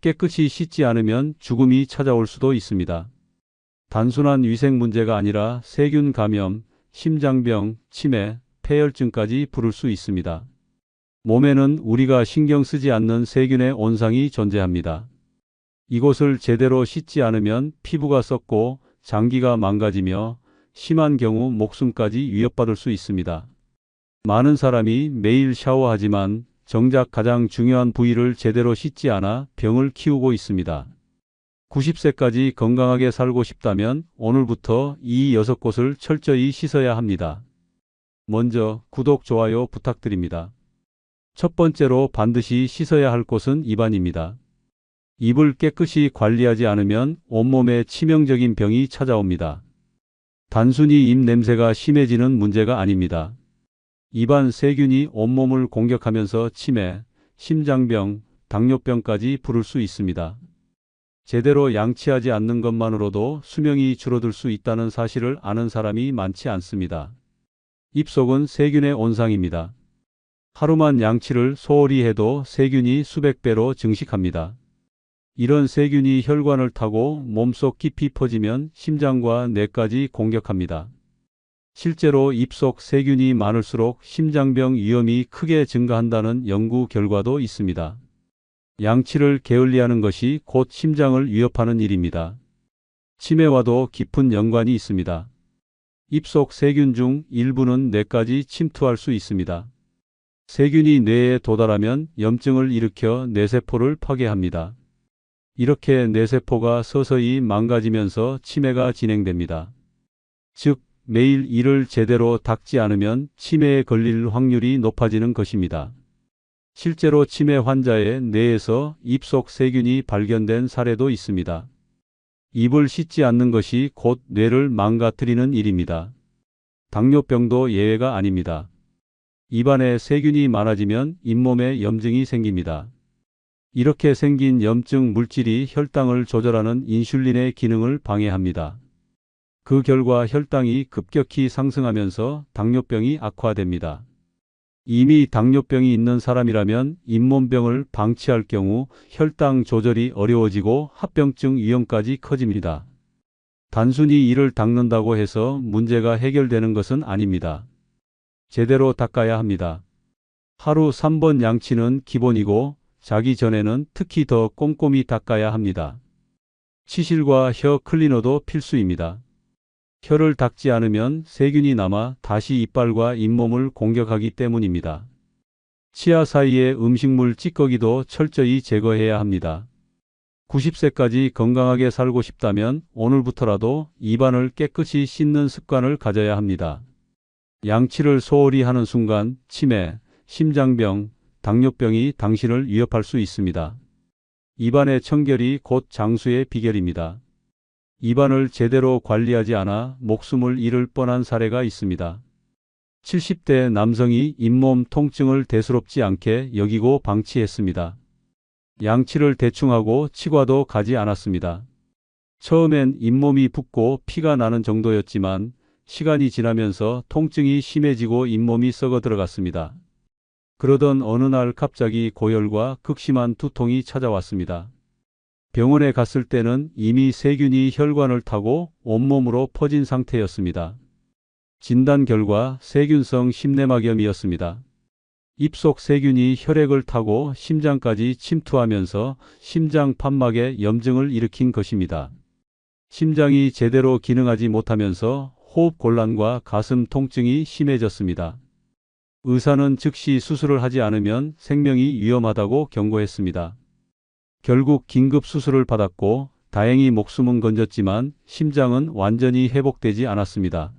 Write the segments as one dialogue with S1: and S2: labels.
S1: 깨끗이 씻지 않으면 죽음이 찾아올 수도 있습니다. 단순한 위생 문제가 아니라 세균 감염, 심장병, 치매, 폐혈증까지 부를 수 있습니다. 몸에는 우리가 신경 쓰지 않는 세균의 온상이 존재합니다. 이곳을 제대로 씻지 않으면 피부가 썩고 장기가 망가지며 심한 경우 목숨까지 위협받을 수 있습니다. 많은 사람이 매일 샤워하지만 정작 가장 중요한 부위를 제대로 씻지 않아 병을 키우고 있습니다. 90세까지 건강하게 살고 싶다면 오늘부터 이 6곳을 철저히 씻어야 합니다. 먼저 구독, 좋아요 부탁드립니다. 첫 번째로 반드시 씻어야 할 곳은 입안입니다. 입을 깨끗이 관리하지 않으면 온몸에 치명적인 병이 찾아옵니다. 단순히 입 냄새가 심해지는 문제가 아닙니다. 입안 세균이 온몸을 공격하면서 치매, 심장병, 당뇨병까지 부를 수 있습니다. 제대로 양치하지 않는 것만으로도 수명이 줄어들 수 있다는 사실을 아는 사람이 많지 않습니다. 입속은 세균의 온상입니다. 하루만 양치를 소홀히 해도 세균이 수백 배로 증식합니다. 이런 세균이 혈관을 타고 몸속 깊이 퍼지면 심장과 뇌까지 공격합니다. 실제로 입속 세균이 많을수록 심장병 위험이 크게 증가한다는 연구 결과도 있습니다. 양치를 게을리하는 것이 곧 심장을 위협하는 일입니다. 치매와도 깊은 연관이 있습니다. 입속 세균 중 일부는 뇌까지 침투할 수 있습니다. 세균이 뇌에 도달하면 염증을 일으켜 뇌세포를 파괴합니다. 이렇게 뇌세포가 서서히 망가지면서 치매가 진행됩니다. 즉, 매일 이를 제대로 닦지 않으면 치매에 걸릴 확률이 높아지는 것입니다. 실제로 치매 환자의 뇌에서 입속 세균이 발견된 사례도 있습니다. 입을 씻지 않는 것이 곧 뇌를 망가뜨리는 일입니다. 당뇨병도 예외가 아닙니다. 입안에 세균이 많아지면 잇몸에 염증이 생깁니다. 이렇게 생긴 염증 물질이 혈당을 조절하는 인슐린의 기능을 방해합니다. 그 결과 혈당이 급격히 상승하면서 당뇨병이 악화됩니다. 이미 당뇨병이 있는 사람이라면 잇몸병을 방치할 경우 혈당 조절이 어려워지고 합병증 위험까지 커집니다. 단순히 이를 닦는다고 해서 문제가 해결되는 것은 아닙니다. 제대로 닦아야 합니다. 하루 3번 양치는 기본이고 자기 전에는 특히 더 꼼꼼히 닦아야 합니다. 치실과 혀 클리너도 필수입니다. 혀를 닦지 않으면 세균이 남아 다시 이빨과 잇몸을 공격하기 때문입니다. 치아 사이의 음식물 찌꺼기도 철저히 제거해야 합니다. 90세까지 건강하게 살고 싶다면 오늘부터라도 입안을 깨끗이 씻는 습관을 가져야 합니다. 양치를 소홀히 하는 순간 치매, 심장병, 당뇨병이 당신을 위협할 수 있습니다. 입안의 청결이 곧 장수의 비결입니다. 입안을 제대로 관리하지 않아 목숨을 잃을 뻔한 사례가 있습니다. 70대 남성이 잇몸 통증을 대수롭지 않게 여기고 방치했습니다. 양치를 대충 하고 치과도 가지 않았습니다. 처음엔 잇몸이 붓고 피가 나는 정도였지만 시간이 지나면서 통증이 심해지고 잇몸이 썩어 들어갔습니다. 그러던 어느 날 갑자기 고열과 극심한 두통이 찾아왔습니다. 병원에 갔을 때는 이미 세균이 혈관을 타고 온몸으로 퍼진 상태였습니다. 진단 결과 세균성 심내막염이었습니다. 입속 세균이 혈액을 타고 심장까지 침투하면서 심장 판막에 염증을 일으킨 것입니다. 심장이 제대로 기능하지 못하면서 호흡 곤란과 가슴 통증이 심해졌습니다. 의사는 즉시 수술을 하지 않으면 생명이 위험하다고 경고했습니다. 결국 긴급 수술을 받았고 다행히 목숨은 건졌지만 심장은 완전히 회복되지 않았습니다.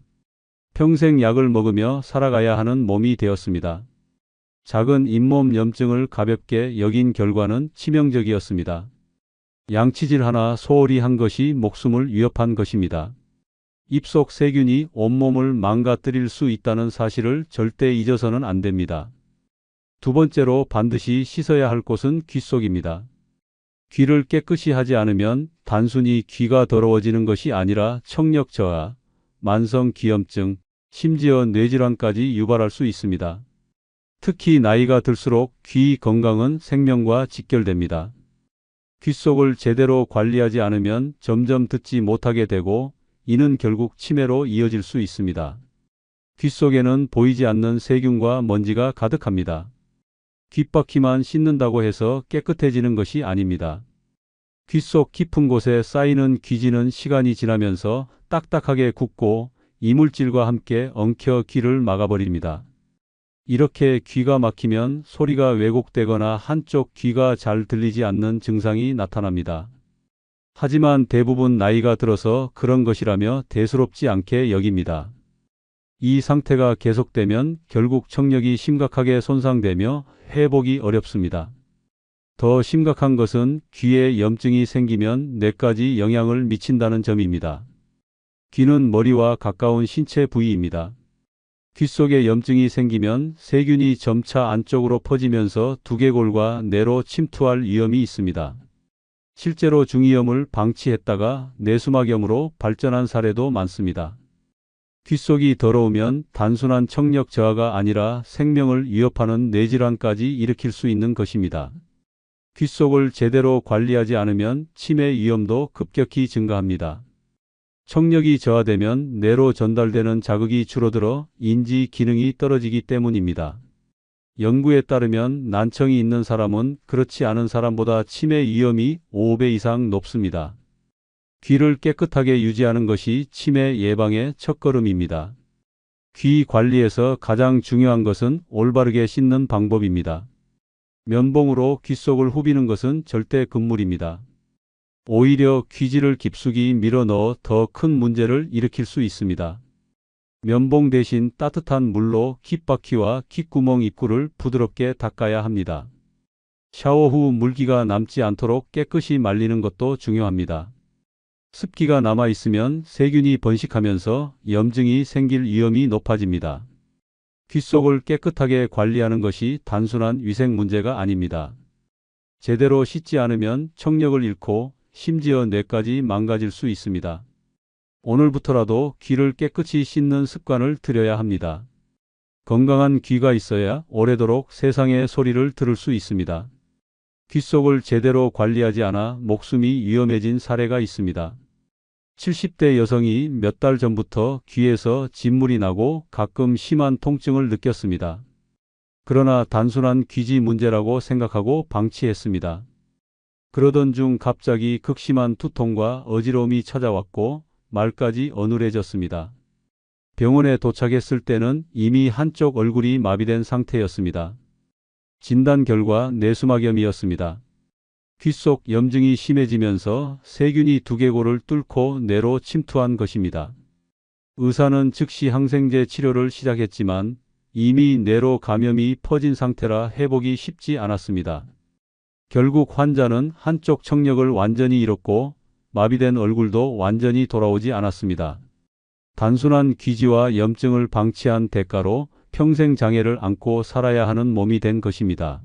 S1: 평생 약을 먹으며 살아가야 하는 몸이 되었습니다. 작은 잇몸 염증을 가볍게 여긴 결과는 치명적이었습니다. 양치질 하나 소홀히 한 것이 목숨을 위협한 것입니다. 입속 세균이 온몸을 망가뜨릴 수 있다는 사실을 절대 잊어서는 안 됩니다. 두 번째로 반드시 씻어야 할 곳은 귀 속입니다. 귀를 깨끗이 하지 않으면 단순히 귀가 더러워지는 것이 아니라 청력 저하, 만성 귀염증, 심지어 뇌질환까지 유발할 수 있습니다. 특히 나이가 들수록 귀 건강은 생명과 직결됩니다. 귀 속을 제대로 관리하지 않으면 점점 듣지 못하게 되고 이는 결국 치매로 이어질 수 있습니다. 귀 속에는 보이지 않는 세균과 먼지가 가득합니다. 귓바퀴만 씻는다고 해서 깨끗해지는 것이 아닙니다. 귀 속 깊은 곳에 쌓이는 귀지는 시간이 지나면서 딱딱하게 굳고 이물질과 함께 엉켜 귀를 막아버립니다. 이렇게 귀가 막히면 소리가 왜곡되거나 한쪽 귀가 잘 들리지 않는 증상이 나타납니다. 하지만 대부분 나이가 들어서 그런 것이라며 대수롭지 않게 여깁니다. 이 상태가 계속되면 결국 청력이 심각하게 손상되며 회복이 어렵습니다. 더 심각한 것은 귀에 염증이 생기면 뇌까지 영향을 미친다는 점입니다. 귀는 머리와 가까운 신체 부위입니다. 귀 속에 염증이 생기면 세균이 점차 안쪽으로 퍼지면서 두개골과 뇌로 침투할 위험이 있습니다. 실제로 중이염을 방치했다가 뇌수막염으로 발전한 사례도 많습니다. 귀 속이 더러우면 단순한 청력 저하가 아니라 생명을 위협하는 뇌질환까지 일으킬 수 있는 것입니다. 귀 속을 제대로 관리하지 않으면 치매 위험도 급격히 증가합니다. 청력이 저하되면 뇌로 전달되는 자극이 줄어들어 인지 기능이 떨어지기 때문입니다. 연구에 따르면 난청이 있는 사람은 그렇지 않은 사람보다 치매 위험이 5배 이상 높습니다. 귀를 깨끗하게 유지하는 것이 치매 예방의 첫걸음입니다. 귀 관리에서 가장 중요한 것은 올바르게 씻는 방법입니다. 면봉으로 귀 속을 후비는 것은 절대 금물입니다. 오히려 귀지를 깊숙이 밀어 넣어 더 큰 문제를 일으킬 수 있습니다. 면봉 대신 따뜻한 물로 귓바퀴와 귓구멍 입구를 부드럽게 닦아야 합니다. 샤워 후 물기가 남지 않도록 깨끗이 말리는 것도 중요합니다. 습기가 남아 있으면 세균이 번식하면서 염증이 생길 위험이 높아집니다. 귀 속을 깨끗하게 관리하는 것이 단순한 위생 문제가 아닙니다. 제대로 씻지 않으면 청력을 잃고 심지어 뇌까지 망가질 수 있습니다. 오늘부터라도 귀를 깨끗이 씻는 습관을 들여야 합니다. 건강한 귀가 있어야 오래도록 세상의 소리를 들을 수 있습니다. 귀 속을 제대로 관리하지 않아 목숨이 위험해진 사례가 있습니다. 70대 여성이 몇 달 전부터 귀에서 진물이 나고 가끔 심한 통증을 느꼈습니다. 그러나 단순한 귀지 문제라고 생각하고 방치했습니다. 그러던 중 갑자기 극심한 두통과 어지러움이 찾아왔고 말까지 어눌해졌습니다. 병원에 도착했을 때는 이미 한쪽 얼굴이 마비된 상태였습니다. 진단 결과 뇌수막염이었습니다. 귀 속 염증이 심해지면서 세균이 두개골을 뚫고 뇌로 침투한 것입니다. 의사는 즉시 항생제 치료를 시작했지만 이미 뇌로 감염이 퍼진 상태라 회복이 쉽지 않았습니다. 결국 환자는 한쪽 청력을 완전히 잃었고 마비된 얼굴도 완전히 돌아오지 않았습니다. 단순한 귀지와 염증을 방치한 대가로 평생 장애를 안고 살아야 하는 몸이 된 것입니다.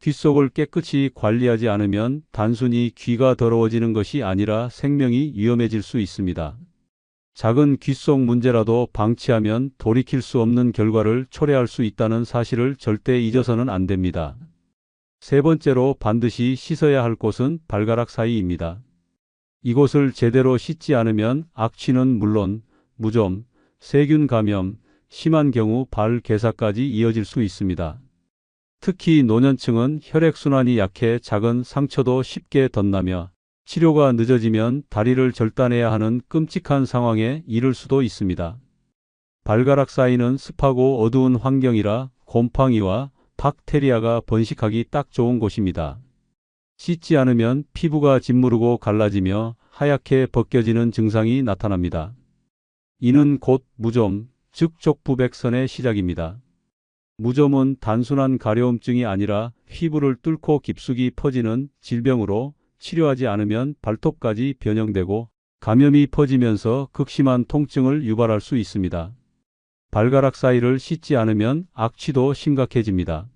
S1: 귀 속을 깨끗이 관리하지 않으면 단순히 귀가 더러워지는 것이 아니라 생명이 위험해질 수 있습니다. 작은 귀 속 문제라도 방치하면 돌이킬 수 없는 결과를 초래할 수 있다는 사실을 절대 잊어서는 안 됩니다. 세 번째로 반드시 씻어야 할 곳은 발가락 사이입니다. 이곳을 제대로 씻지 않으면 악취는 물론 무좀, 세균 감염, 심한 경우 발 괴사까지 이어질 수 있습니다. 특히 노년층은 혈액순환이 약해 작은 상처도 쉽게 덧나며 치료가 늦어지면 다리를 절단해야 하는 끔찍한 상황에 이를 수도 있습니다. 발가락 사이는 습하고 어두운 환경이라 곰팡이와 박테리아가 번식하기 딱 좋은 곳입니다. 씻지 않으면 피부가 짓무르고 갈라지며 하얗게 벗겨지는 증상이 나타납니다. 이는 곧 무좀, 즉 족부백선의 시작입니다. 무좀은 단순한 가려움증이 아니라 피부를 뚫고 깊숙이 퍼지는 질병으로 치료하지 않으면 발톱까지 변형되고 감염이 퍼지면서 극심한 통증을 유발할 수 있습니다. 발가락 사이를 씻지 않으면 악취도 심각해집니다.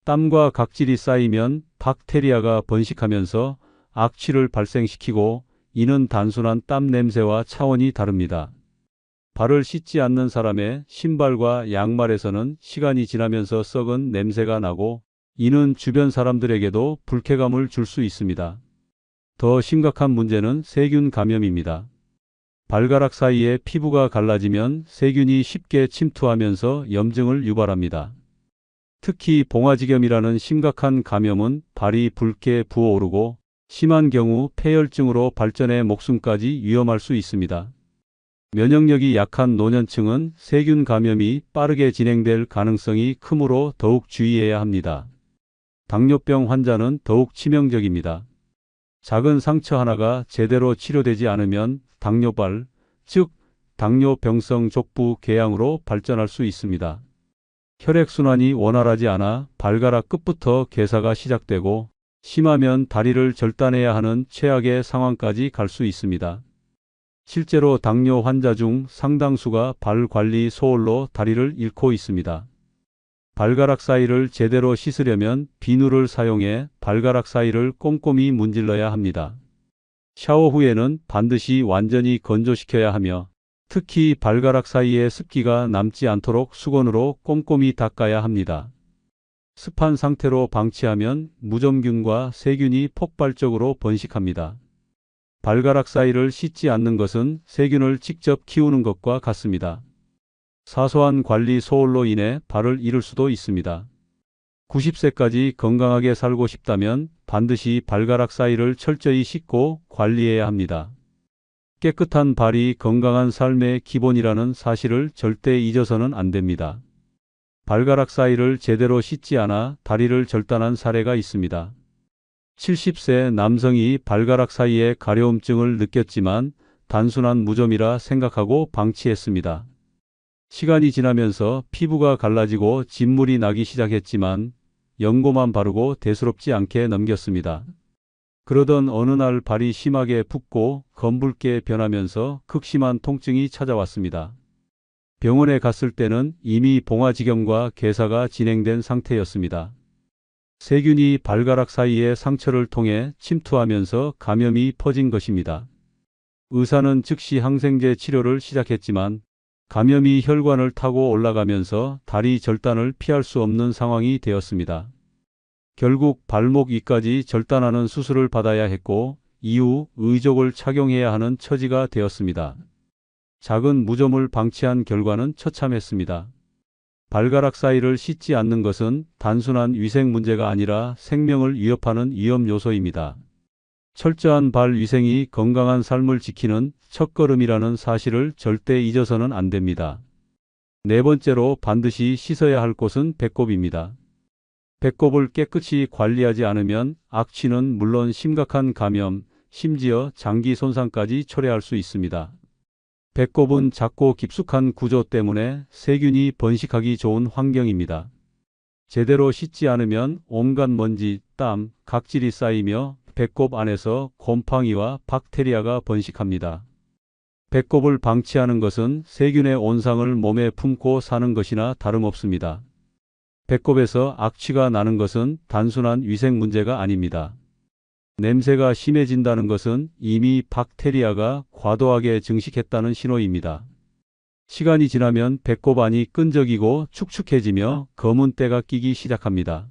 S1: 땀과 각질이 쌓이면 박테리아가 번식하면서 악취를 발생시키고 이는 단순한 땀 냄새와 차원이 다릅니다. 발을 씻지 않는 사람의 신발과 양말에서는 시간이 지나면서 썩은 냄새가 나고 이는 주변 사람들에게도 불쾌감을 줄 수 있습니다. 더 심각한 문제는 세균 감염입니다. 발가락 사이에 피부가 갈라지면 세균이 쉽게 침투하면서 염증을 유발합니다. 특히 봉화지겸이라는 심각한 감염은 발이 붉게 부어오르고 심한 경우 폐혈증으로 발전해 목숨까지 위험할 수 있습니다. 면역력이 약한 노년층은 세균 감염이 빠르게 진행될 가능성이 크므로 더욱 주의해야 합니다. 당뇨병 환자는 더욱 치명적입니다. 작은 상처 하나가 제대로 치료되지 않으면 당뇨발, 즉 당뇨병성 족부 궤양으로 발전할 수 있습니다. 혈액순환이 원활하지 않아 발가락 끝부터 괴사가 시작되고 심하면 다리를 절단해야 하는 최악의 상황까지 갈 수 있습니다. 실제로 당뇨 환자 중 상당수가 발 관리 소홀로 다리를 잃고 있습니다. 발가락 사이를 제대로 씻으려면 비누를 사용해 발가락 사이를 꼼꼼히 문질러야 합니다. 샤워 후에는 반드시 완전히 건조시켜야 하며 특히 발가락 사이에 습기가 남지 않도록 수건으로 꼼꼼히 닦아야 합니다. 습한 상태로 방치하면 무좀균과 세균이 폭발적으로 번식합니다. 발가락 사이를 씻지 않는 것은 세균을 직접 키우는 것과 같습니다. 사소한 관리 소홀로 인해 발을 잃을 수도 있습니다. 90세까지 건강하게 살고 싶다면 반드시 발가락 사이를 철저히 씻고 관리해야 합니다. 깨끗한 발이 건강한 삶의 기본이라는 사실을 절대 잊어서는 안 됩니다. 발가락 사이를 제대로 씻지 않아 다리를 절단한 사례가 있습니다. 70세 남성이 발가락 사이에 가려움증을 느꼈지만 단순한 무좀이라 생각하고 방치했습니다. 시간이 지나면서 피부가 갈라지고 진물이 나기 시작했지만 연고만 바르고 대수롭지 않게 넘겼습니다. 그러던 어느 날 발이 심하게 붓고 검붉게 변하면서 극심한 통증이 찾아왔습니다. 병원에 갔을 때는 이미 봉화지겸과 괴사가 진행된 상태였습니다. 세균이 발가락 사이의 상처를 통해 침투하면서 감염이 퍼진 것입니다. 의사는 즉시 항생제 치료를 시작했지만 감염이 혈관을 타고 올라가면서 다리 절단을 피할 수 없는 상황이 되었습니다. 결국 발목 위까지 절단하는 수술을 받아야 했고 이후 의족을 착용해야 하는 처지가 되었습니다. 작은 무좀을 방치한 결과는 처참했습니다. 발가락 사이를 씻지 않는 것은 단순한 위생 문제가 아니라 생명을 위협하는 위험 요소입니다. 철저한 발 위생이 건강한 삶을 지키는 첫걸음이라는 사실을 절대 잊어서는 안 됩니다. 네 번째로 반드시 씻어야 할 곳은 배꼽입니다. 배꼽을 깨끗이 관리하지 않으면 악취는 물론 심각한 감염, 심지어 장기 손상까지 초래할 수 있습니다. 배꼽은 작고 깊숙한 구조 때문에 세균이 번식하기 좋은 환경입니다. 제대로 씻지 않으면 온갖 먼지, 땀, 각질이 쌓이며 배꼽 안에서 곰팡이와 박테리아가 번식합니다. 배꼽을 방치하는 것은 세균의 온상을 몸에 품고 사는 것이나 다름없습니다. 배꼽에서 악취가 나는 것은 단순한 위생 문제가 아닙니다. 냄새가 심해진다는 것은 이미 박테리아가 과도하게 증식했다는 신호입니다. 시간이 지나면 배꼽 안이 끈적이고 축축해지며 검은 때가 끼기 시작합니다.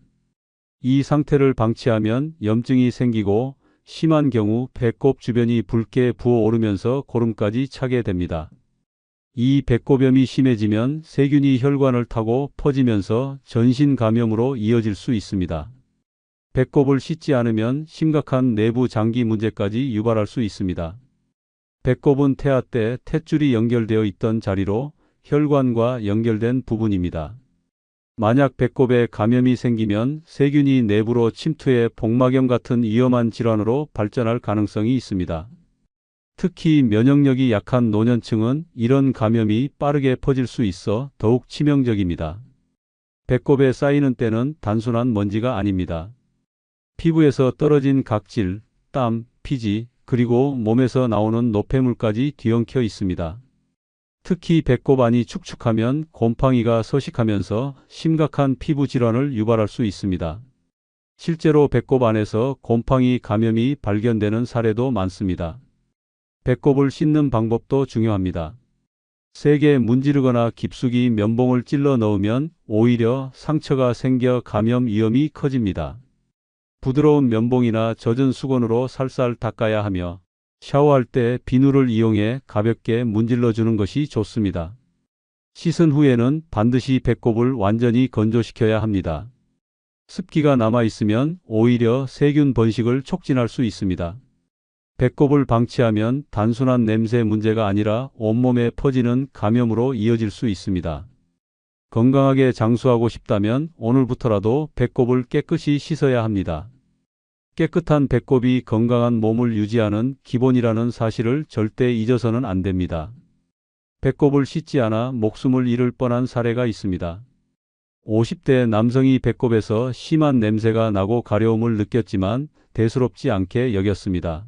S1: 이 상태를 방치하면 염증이 생기고 심한 경우 배꼽 주변이 붉게 부어오르면서 고름까지 차게 됩니다. 이 배꼽염이 심해지면 세균이 혈관을 타고 퍼지면서 전신 감염으로 이어질 수 있습니다. 배꼽을 씻지 않으면 심각한 내부 장기 문제까지 유발할 수 있습니다. 배꼽은 태아 때 탯줄이 연결되어 있던 자리로 혈관과 연결된 부분입니다. 만약 배꼽에 감염이 생기면 세균이 내부로 침투해 복막염 같은 위험한 질환으로 발전할 가능성이 있습니다. 특히 면역력이 약한 노년층은 이런 감염이 빠르게 퍼질 수 있어 더욱 치명적입니다. 배꼽에 쌓이는 때는 단순한 먼지가 아닙니다. 피부에서 떨어진 각질, 땀, 피지, 그리고 몸에서 나오는 노폐물까지 뒤엉켜 있습니다. 특히 배꼽 안이 축축하면 곰팡이가 서식하면서 심각한 피부 질환을 유발할 수 있습니다. 실제로 배꼽 안에서 곰팡이 감염이 발견되는 사례도 많습니다. 배꼽을 씻는 방법도 중요합니다. 세게 문지르거나 깊숙이 면봉을 찔러 넣으면 오히려 상처가 생겨 감염 위험이 커집니다. 부드러운 면봉이나 젖은 수건으로 살살 닦아야 하며 샤워할 때 비누를 이용해 가볍게 문질러 주는 것이 좋습니다. 씻은 후에는 반드시 배꼽을 완전히 건조시켜야 합니다. 습기가 남아있으면 오히려 세균 번식을 촉진할 수 있습니다. 배꼽을 방치하면 단순한 냄새 문제가 아니라 온몸에 퍼지는 감염으로 이어질 수 있습니다. 건강하게 장수하고 싶다면 오늘부터라도 배꼽을 깨끗이 씻어야 합니다. 깨끗한 배꼽이 건강한 몸을 유지하는 기본이라는 사실을 절대 잊어서는 안 됩니다. 배꼽을 씻지 않아 목숨을 잃을 뻔한 사례가 있습니다. 50대 남성이 배꼽에서 심한 냄새가 나고 가려움을 느꼈지만 대수롭지 않게 여겼습니다.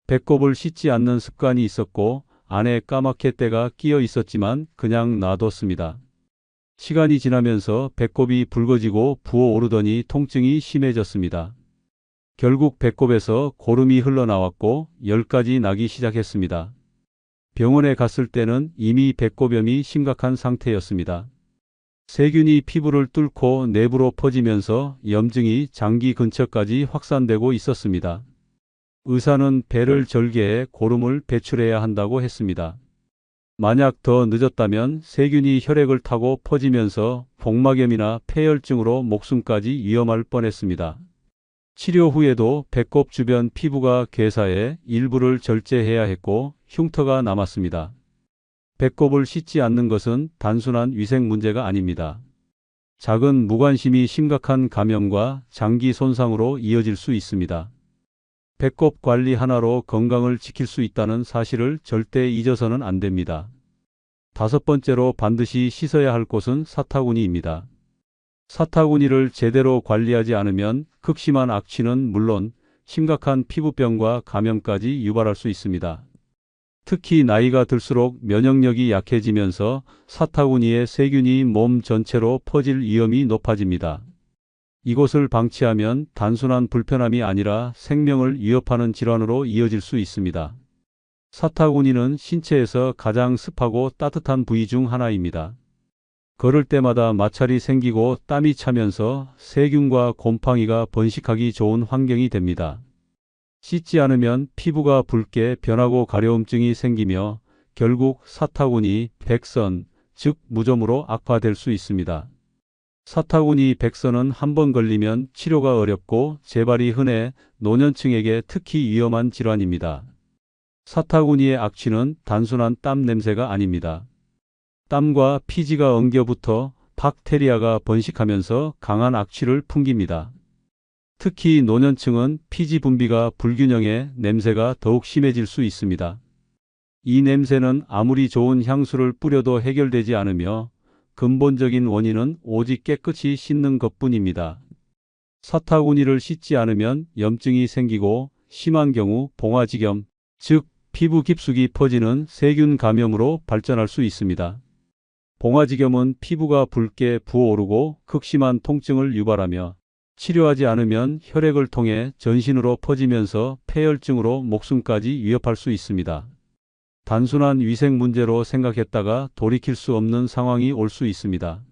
S1: 배꼽을 씻지 않는 습관이 있었고 안에 까맣게 때가 끼어 있었지만 그냥 놔뒀습니다. 시간이 지나면서 배꼽이 붉어지고 부어오르더니 통증이 심해졌습니다. 결국 배꼽에서 고름이 흘러나왔고 열까지 나기 시작했습니다. 병원에 갔을 때는 이미 배꼽염이 심각한 상태였습니다. 세균이 피부를 뚫고 내부로 퍼지면서 염증이 장기 근처까지 확산되고 있었습니다. 의사는 배를 절개해 고름을 배출해야 한다고 했습니다. 만약 더 늦었다면 세균이 혈액을 타고 퍼지면서 복막염이나 폐혈증으로 목숨까지 위험할 뻔했습니다. 치료 후에도 배꼽 주변 피부가 괴사해 일부를 절제해야 했고 흉터가 남았습니다. 배꼽을 씻지 않는 것은 단순한 위생 문제가 아닙니다. 작은 무관심이 심각한 감염과 장기 손상으로 이어질 수 있습니다. 배꼽 관리 하나로 건강을 지킬 수 있다는 사실을 절대 잊어서는 안 됩니다. 5번째로 반드시 씻어야 할 곳은 사타구니입니다. 사타구니를 제대로 관리하지 않으면 극심한 악취는 물론 심각한 피부병과 감염까지 유발할 수 있습니다. 특히 나이가 들수록 면역력이 약해지면서 사타구니의 세균이 몸 전체로 퍼질 위험이 높아집니다. 이곳을 방치하면 단순한 불편함이 아니라 생명을 위협하는 질환으로 이어질 수 있습니다. 사타구니는 신체에서 가장 습하고 따뜻한 부위 중 하나입니다. 걸을 때마다 마찰이 생기고 땀이 차면서 세균과 곰팡이가 번식하기 좋은 환경이 됩니다. 씻지 않으면 피부가 붉게 변하고 가려움증이 생기며 결국 사타구니 백선, 즉 무좀으로 악화될 수 있습니다. 사타구니 백선은 한번 걸리면 치료가 어렵고 재발이 흔해 노년층에게 특히 위험한 질환입니다. 사타구니의 악취는 단순한 땀 냄새가 아닙니다. 땀과 피지가 엉겨붙어 박테리아가 번식하면서 강한 악취를 풍깁니다. 특히 노년층은 피지 분비가 불균형해 냄새가 더욱 심해질 수 있습니다. 이 냄새는 아무리 좋은 향수를 뿌려도 해결되지 않으며 근본적인 원인은 오직 깨끗이 씻는 것뿐입니다. 사타구니를 씻지 않으면 염증이 생기고 심한 경우 봉화지겸, 즉 피부 깊숙이 퍼지는 세균 감염으로 발전할 수 있습니다. 봉화지겸은 피부가 붉게 부어오르고 극심한 통증을 유발하며 치료하지 않으면 혈액을 통해 전신으로 퍼지면서 폐혈증으로 목숨까지 위협할 수 있습니다. 단순한 위생 문제로 생각했다가 돌이킬 수 없는 상황이 올 수 있습니다.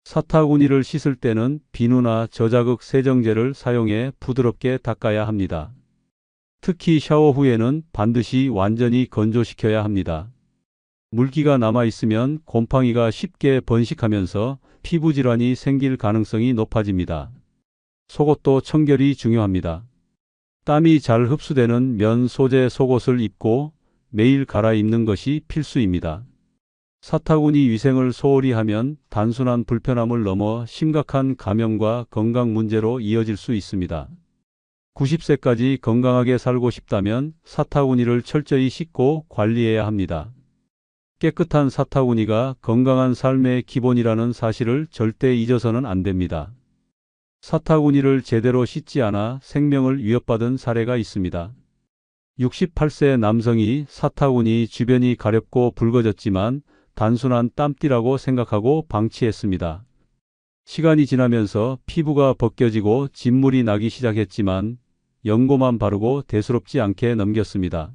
S1: 사타구니를 씻을 때는 비누나 저자극 세정제를 사용해 부드럽게 닦아야 합니다. 특히 샤워 후에는 반드시 완전히 건조시켜야 합니다. 물기가 남아있으면 곰팡이가 쉽게 번식하면서 피부 질환이 생길 가능성이 높아집니다. 속옷도 청결이 중요합니다. 땀이 잘 흡수되는 면 소재 속옷을 입고 매일 갈아입는 것이 필수입니다. 사타구니 위생을 소홀히 하면 단순한 불편함을 넘어 심각한 감염과 건강 문제로 이어질 수 있습니다. 90세까지 건강하게 살고 싶다면 사타구니를 철저히 씻고 관리해야 합니다. 깨끗한 사타구니가 건강한 삶의 기본이라는 사실을 절대 잊어서는 안 됩니다. 사타구니를 제대로 씻지 않아 생명을 위협받은 사례가 있습니다. 68세 남성이 사타구니 주변이 가렵고 붉어졌지만 단순한 땀띠라고 생각하고 방치했습니다. 시간이 지나면서 피부가 벗겨지고 진물이 나기 시작했지만 연고만 바르고 대수롭지 않게 넘겼습니다.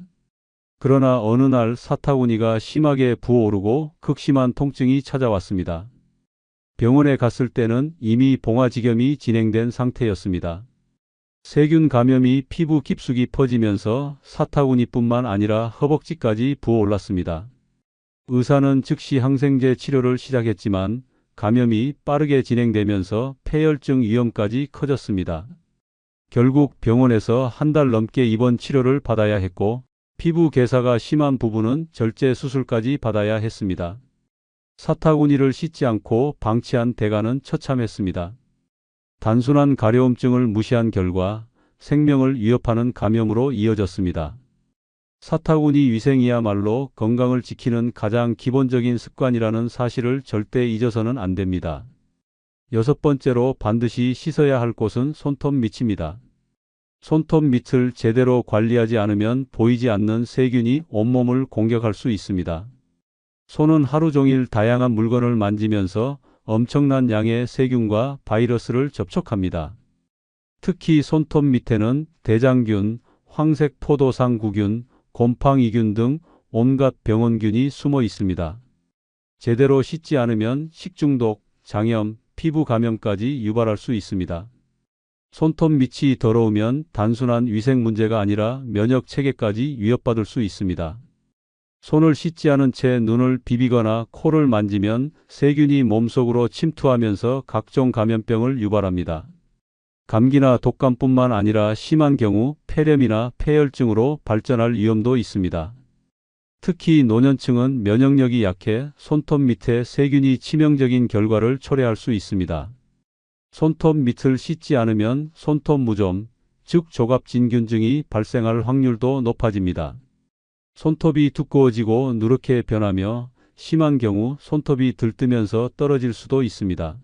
S1: 그러나 어느 날 사타구니가 심하게 부어오르고 극심한 통증이 찾아왔습니다. 병원에 갔을 때는 이미 봉화지겸이 진행된 상태였습니다. 세균 감염이 피부 깊숙이 퍼지면서 사타구니뿐만 아니라 허벅지까지 부어올랐습니다. 의사는 즉시 항생제 치료를 시작했지만 감염이 빠르게 진행되면서 폐혈증 위험까지 커졌습니다. 결국 병원에서 한 달 넘게 입원 치료를 받아야 했고 피부 괴사가 심한 부분은 절제 수술까지 받아야 했습니다. 사타구니를 씻지 않고 방치한 대가는 처참했습니다. 단순한 가려움증을 무시한 결과 생명을 위협하는 감염으로 이어졌습니다. 사타구니 위생이야말로 건강을 지키는 가장 기본적인 습관이라는 사실을 절대 잊어서는 안 됩니다. 여섯 번째로 반드시 씻어야 할 곳은 손톱 밑입니다. 손톱 밑을 제대로 관리하지 않으면 보이지 않는 세균이 온몸을 공격할 수 있습니다. 손은 하루 종일 다양한 물건을 만지면서 엄청난 양의 세균과 바이러스를 접촉합니다. 특히 손톱 밑에는 대장균, 황색 포도상구균, 곰팡이균 등 온갖 병원균이 숨어 있습니다. 제대로 씻지 않으면 식중독, 장염, 피부 감염까지 유발할 수 있습니다. 손톱 밑이 더러우면 단순한 위생 문제가 아니라 면역 체계까지 위협받을 수 있습니다. 손을 씻지 않은 채 눈을 비비거나 코를 만지면 세균이 몸속으로 침투하면서 각종 감염병을 유발합니다. 감기나 독감뿐만 아니라 심한 경우 폐렴이나 폐혈증으로 발전할 위험도 있습니다. 특히 노년층은 면역력이 약해 손톱 밑에 세균이 치명적인 결과를 초래할 수 있습니다. 손톱 밑을 씻지 않으면 손톱 무좀, 즉 조갑진균증이 발생할 확률도 높아집니다. 손톱이 두꺼워지고 누렇게 변하며 심한 경우 손톱이 들뜨면서 떨어질 수도 있습니다.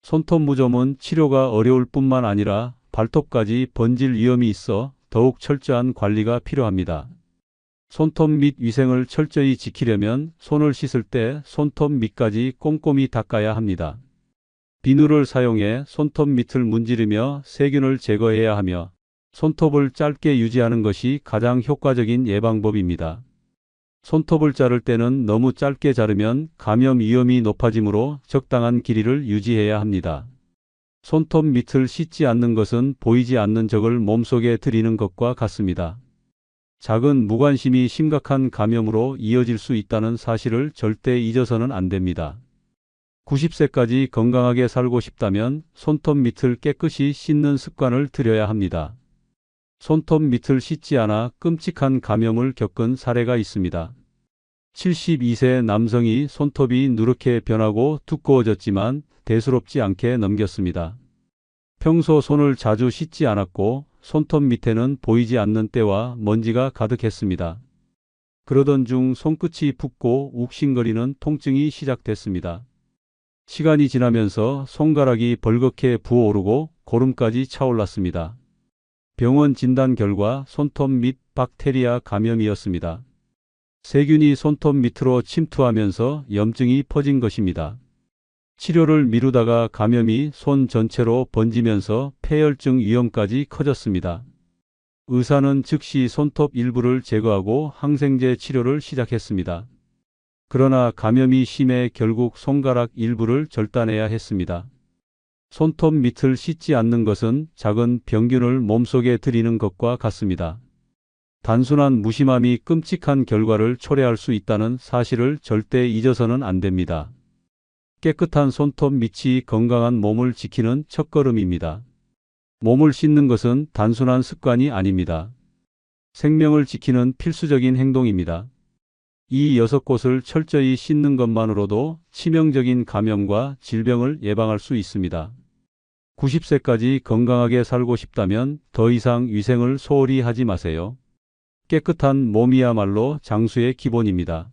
S1: 손톱 무좀은 치료가 어려울 뿐만 아니라 발톱까지 번질 위험이 있어 더욱 철저한 관리가 필요합니다. 손톱 밑 위생을 철저히 지키려면 손을 씻을 때 손톱 밑까지 꼼꼼히 닦아야 합니다. 비누를 사용해 손톱 밑을 문지르며 세균을 제거해야 하며 손톱을 짧게 유지하는 것이 가장 효과적인 예방법입니다. 손톱을 자를 때는 너무 짧게 자르면 감염 위험이 높아지므로 적당한 길이를 유지해야 합니다. 손톱 밑을 씻지 않는 것은 보이지 않는 적을 몸속에 들이는 것과 같습니다. 작은 무관심이 심각한 감염으로 이어질 수 있다는 사실을 절대 잊어서는 안 됩니다. 90세까지 건강하게 살고 싶다면 손톱 밑을 깨끗이 씻는 습관을 들여야 합니다. 손톱 밑을 씻지 않아 끔찍한 감염을 겪은 사례가 있습니다. 72세 남성이 손톱이 누렇게 변하고 두꺼워졌지만 대수롭지 않게 넘겼습니다. 평소 손을 자주 씻지 않았고 손톱 밑에는 보이지 않는 때와 먼지가 가득했습니다. 그러던 중 손끝이 붓고 욱신거리는 통증이 시작됐습니다. 시간이 지나면서 손가락이 벌겋게 부어오르고 고름까지 차올랐습니다. 병원 진단 결과 손톱 밑 박테리아 감염이었습니다. 세균이 손톱 밑으로 침투하면서 염증이 퍼진 것입니다. 치료를 미루다가 감염이 손 전체로 번지면서 폐혈증 위험까지 커졌습니다. 의사는 즉시 손톱 일부를 제거하고 항생제 치료를 시작했습니다. 그러나 감염이 심해 결국 손가락 일부를 절단해야 했습니다. 손톱 밑을 씻지 않는 것은 작은 병균을 몸속에 들이는 것과 같습니다. 단순한 무심함이 끔찍한 결과를 초래할 수 있다는 사실을 절대 잊어서는 안 됩니다. 깨끗한 손톱 밑이 건강한 몸을 지키는 첫걸음입니다. 몸을 씻는 것은 단순한 습관이 아닙니다. 생명을 지키는 필수적인 행동입니다. 이 6곳을 철저히 씻는 것만으로도 치명적인 감염과 질병을 예방할 수 있습니다. 90세까지 건강하게 살고 싶다면 더 이상 위생을 소홀히 하지 마세요. 깨끗한 몸이야말로 장수의 기본입니다.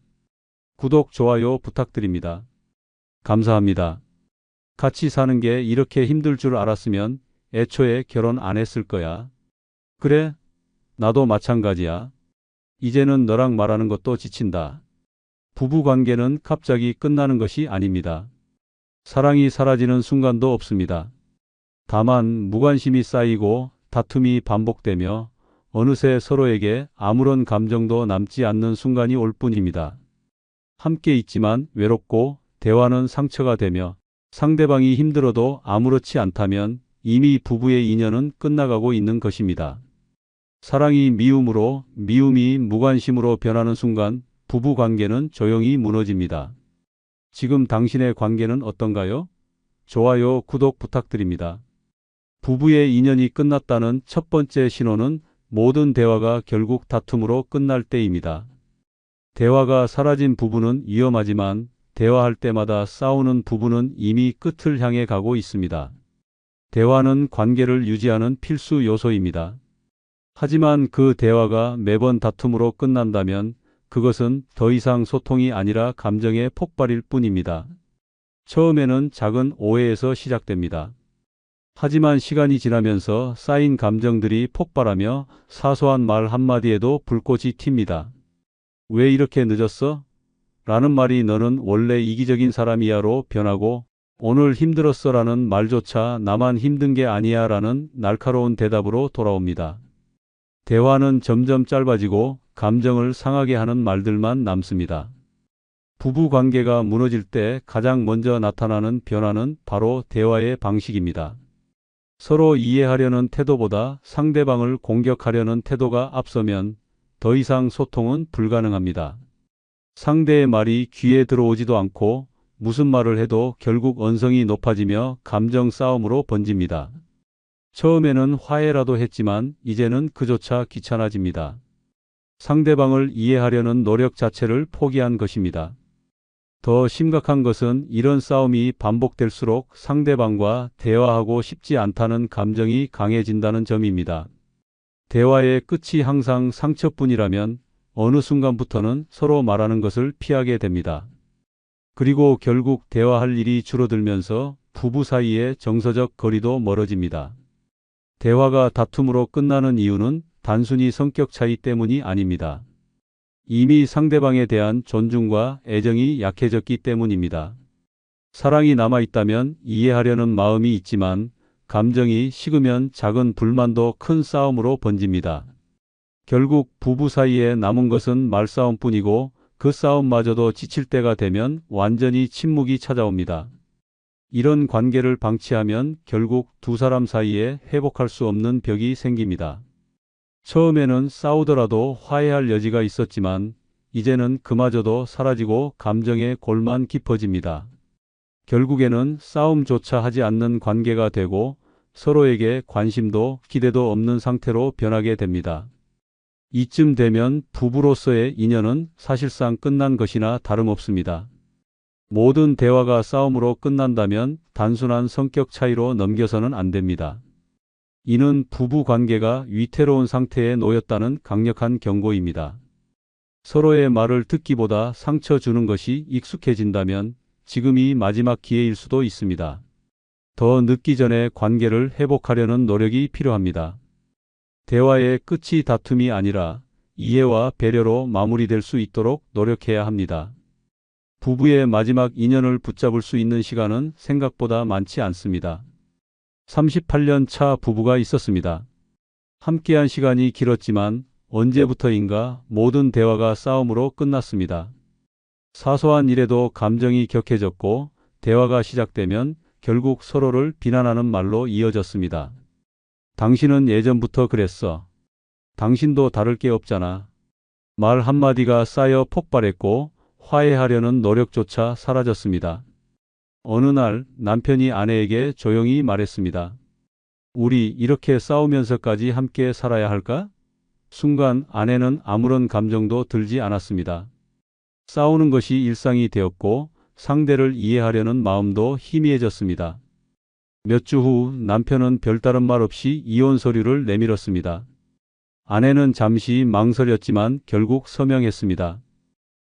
S1: 구독, 좋아요 부탁드립니다. 감사합니다. 같이 사는 게 이렇게 힘들 줄 알았으면 애초에 결혼 안 했을 거야. 그래? 나도 마찬가지야. 이제는 너랑 말하는 것도 지친다. 부부관계는 갑자기 끝나는 것이 아닙니다. 사랑이 사라지는 순간도 없습니다. 다만 무관심이 쌓이고 다툼이 반복되며 어느새 서로에게 아무런 감정도 남지 않는 순간이 올 뿐입니다. 함께 있지만 외롭고 대화는 상처가 되며 상대방이 힘들어도 아무렇지 않다면 이미 부부의 인연은 끝나가고 있는 것입니다. 사랑이 미움으로, 미움이 무관심으로 변하는 순간 부부 관계는 조용히 무너집니다. 지금 당신의 관계는 어떤가요? 좋아요, 구독 부탁드립니다. 부부의 인연이 끝났다는 첫 번째 신호는 모든 대화가 결국 다툼으로 끝날 때입니다. 대화가 사라진 부부는 위험하지만 대화할 때마다 싸우는 부부는 이미 끝을 향해 가고 있습니다. 대화는 관계를 유지하는 필수 요소입니다. 하지만 그 대화가 매번 다툼으로 끝난다면 그것은 더 이상 소통이 아니라 감정의 폭발일 뿐입니다. 처음에는 작은 오해에서 시작됩니다. 하지만 시간이 지나면서 쌓인 감정들이 폭발하며 사소한 말 한마디에도 불꽃이 튑니다. 왜 이렇게 늦었어? 라는 말이 너는 원래 이기적인 사람이야로 변하고 오늘 힘들었어 라는 말조차 나만 힘든 게 아니야 라는 날카로운 대답으로 돌아옵니다. 대화는 점점 짧아지고 감정을 상하게 하는 말들만 남습니다. 부부 관계가 무너질 때 가장 먼저 나타나는 변화는 바로 대화의 방식입니다. 서로 이해하려는 태도보다 상대방을 공격하려는 태도가 앞서면 더 이상 소통은 불가능합니다. 상대의 말이 귀에 들어오지도 않고 무슨 말을 해도 결국 언성이 높아지며 감정 싸움으로 번집니다. 처음에는 화해라도 했지만 이제는 그조차 귀찮아집니다. 상대방을 이해하려는 노력 자체를 포기한 것입니다. 더 심각한 것은 이런 싸움이 반복될수록 상대방과 대화하고 싶지 않다는 감정이 강해진다는 점입니다. 대화의 끝이 항상 상처뿐이라면 어느 순간부터는 서로 말하는 것을 피하게 됩니다. 그리고 결국 대화할 일이 줄어들면서 부부 사이의 정서적 거리도 멀어집니다. 대화가 다툼으로 끝나는 이유는 단순히 성격 차이 때문이 아닙니다. 이미 상대방에 대한 존중과 애정이 약해졌기 때문입니다. 사랑이 남아있다면 이해하려는 마음이 있지만 감정이 식으면 작은 불만도 큰 싸움으로 번집니다. 결국 부부 사이에 남은 것은 말싸움뿐이고 그 싸움마저도 지칠 때가 되면 완전히 침묵이 찾아옵니다. 이런 관계를 방치하면 결국 두 사람 사이에 회복할 수 없는 벽이 생깁니다. 처음에는 싸우더라도 화해할 여지가 있었지만 이제는 그마저도 사라지고 감정의 골만 깊어집니다. 결국에는 싸움조차 하지 않는 관계가 되고 서로에게 관심도 기대도 없는 상태로 변하게 됩니다. 이쯤 되면 부부로서의 인연은 사실상 끝난 것이나 다름없습니다. 모든 대화가 싸움으로 끝난다면 단순한 성격 차이로 넘겨서는 안 됩니다. 이는 부부 관계가 위태로운 상태에 놓였다는 강력한 경고입니다. 서로의 말을 듣기보다 상처 주는 것이 익숙해진다면 지금이 마지막 기회일 수도 있습니다. 더 늦기 전에 관계를 회복하려는 노력이 필요합니다. 대화의 끝이 다툼이 아니라 이해와 배려로 마무리될 수 있도록 노력해야 합니다. 부부의 마지막 인연을 붙잡을 수 있는 시간은 생각보다 많지 않습니다. 38년 차 부부가 있었습니다. 함께한 시간이 길었지만 언제부터인가 모든 대화가 싸움으로 끝났습니다. 사소한 일에도 감정이 격해졌고 대화가 시작되면 결국 서로를 비난하는 말로 이어졌습니다. 당신은 예전부터 그랬어. 당신도 다를 게 없잖아. 말 한마디가 쌓여 폭발했고 화해하려는 노력조차 사라졌습니다. 어느 날 남편이 아내에게 조용히 말했습니다. 우리 이렇게 싸우면서까지 함께 살아야 할까? 순간 아내는 아무런 감정도 들지 않았습니다. 싸우는 것이 일상이 되었고 상대를 이해하려는 마음도 희미해졌습니다. 몇 주 후 남편은 별다른 말 없이 이혼 서류를 내밀었습니다. 아내는 잠시 망설였지만 결국 서명했습니다.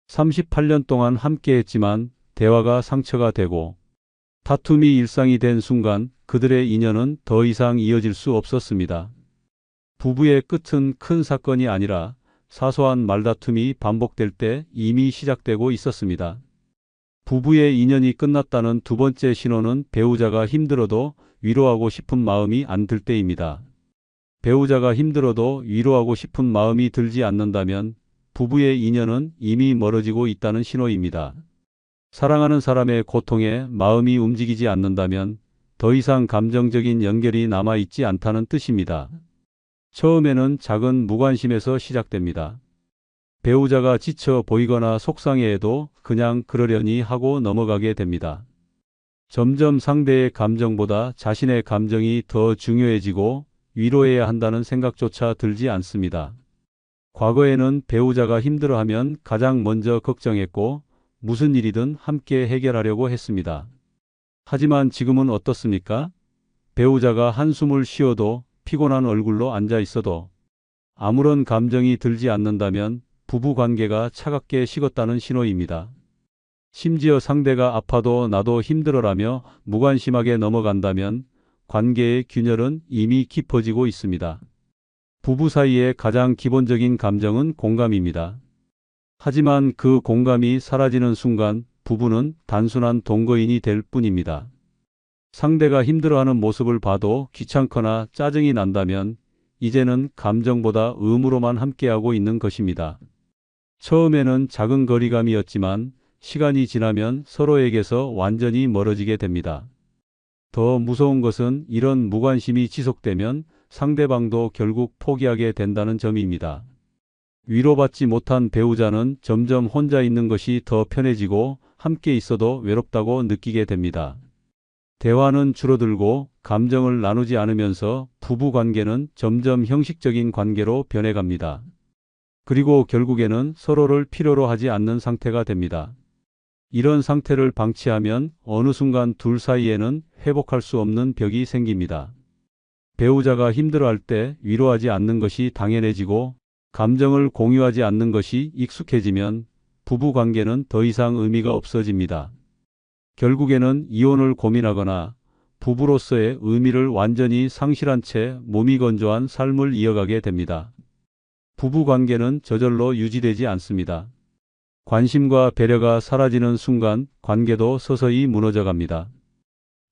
S1: 38년 동안 함께했지만 대화가 상처가 되고 다툼이 일상이 된 순간 그들의 인연은 더 이상 이어질 수 없었습니다. 부부의 끝은 큰 사건이 아니라 사소한 말다툼이 반복될 때 이미 시작되고 있었습니다. 부부의 인연이 끝났다는 두 번째 신호는 배우자가 힘들어도 위로하고 싶은 마음이 안 들 때입니다. 배우자가 힘들어도 위로하고 싶은 마음이 들지 않는다면 부부의 인연은 이미 멀어지고 있다는 신호입니다. 사랑하는 사람의 고통에 마음이 움직이지 않는다면 더 이상 감정적인 연결이 남아있지 않다는 뜻입니다. 처음에는 작은 무관심에서 시작됩니다. 배우자가 지쳐 보이거나 속상해해도 그냥 그러려니 하고 넘어가게 됩니다. 점점 상대의 감정보다 자신의 감정이 더 중요해지고 위로해야 한다는 생각조차 들지 않습니다. 과거에는 배우자가 힘들어하면 가장 먼저 걱정했고 무슨 일이든 함께 해결하려고 했습니다. 하지만 지금은 어떻습니까? 배우자가 한숨을 쉬어도 피곤한 얼굴로 앉아 있어도 아무런 감정이 들지 않는다면 부부 관계가 차갑게 식었다는 신호입니다. 심지어 상대가 아파도 나도 힘들어라며 무관심하게 넘어간다면 관계의 균열은 이미 깊어지고 있습니다. 부부 사이의 가장 기본적인 감정은 공감입니다. 하지만 그 공감이 사라지는 순간 부부는 단순한 동거인이 될 뿐입니다. 상대가 힘들어하는 모습을 봐도 귀찮거나 짜증이 난다면 이제는 감정보다 의무로만 함께하고 있는 것입니다. 처음에는 작은 거리감이었지만 시간이 지나면 서로에게서 완전히 멀어지게 됩니다. 더 무서운 것은 이런 무관심이 지속되면 상대방도 결국 포기하게 된다는 점입니다. 위로받지 못한 배우자는 점점 혼자 있는 것이 더 편해지고 함께 있어도 외롭다고 느끼게 됩니다. 대화는 줄어들고 감정을 나누지 않으면서 부부 관계는 점점 형식적인 관계로 변해갑니다. 그리고 결국에는 서로를 필요로 하지 않는 상태가 됩니다. 이런 상태를 방치하면 어느 순간 둘 사이에는 회복할 수 없는 벽이 생깁니다. 배우자가 힘들어할 때 위로하지 않는 것이 당연해지고 감정을 공유하지 않는 것이 익숙해지면 부부 관계는 더 이상 의미가 없어집니다. 결국에는 이혼을 고민하거나 부부로서의 의미를 완전히 상실한 채 몸이 건조한 삶을 이어가게 됩니다. 부부 관계는 저절로 유지되지 않습니다. 관심과 배려가 사라지는 순간 관계도 서서히 무너져 갑니다.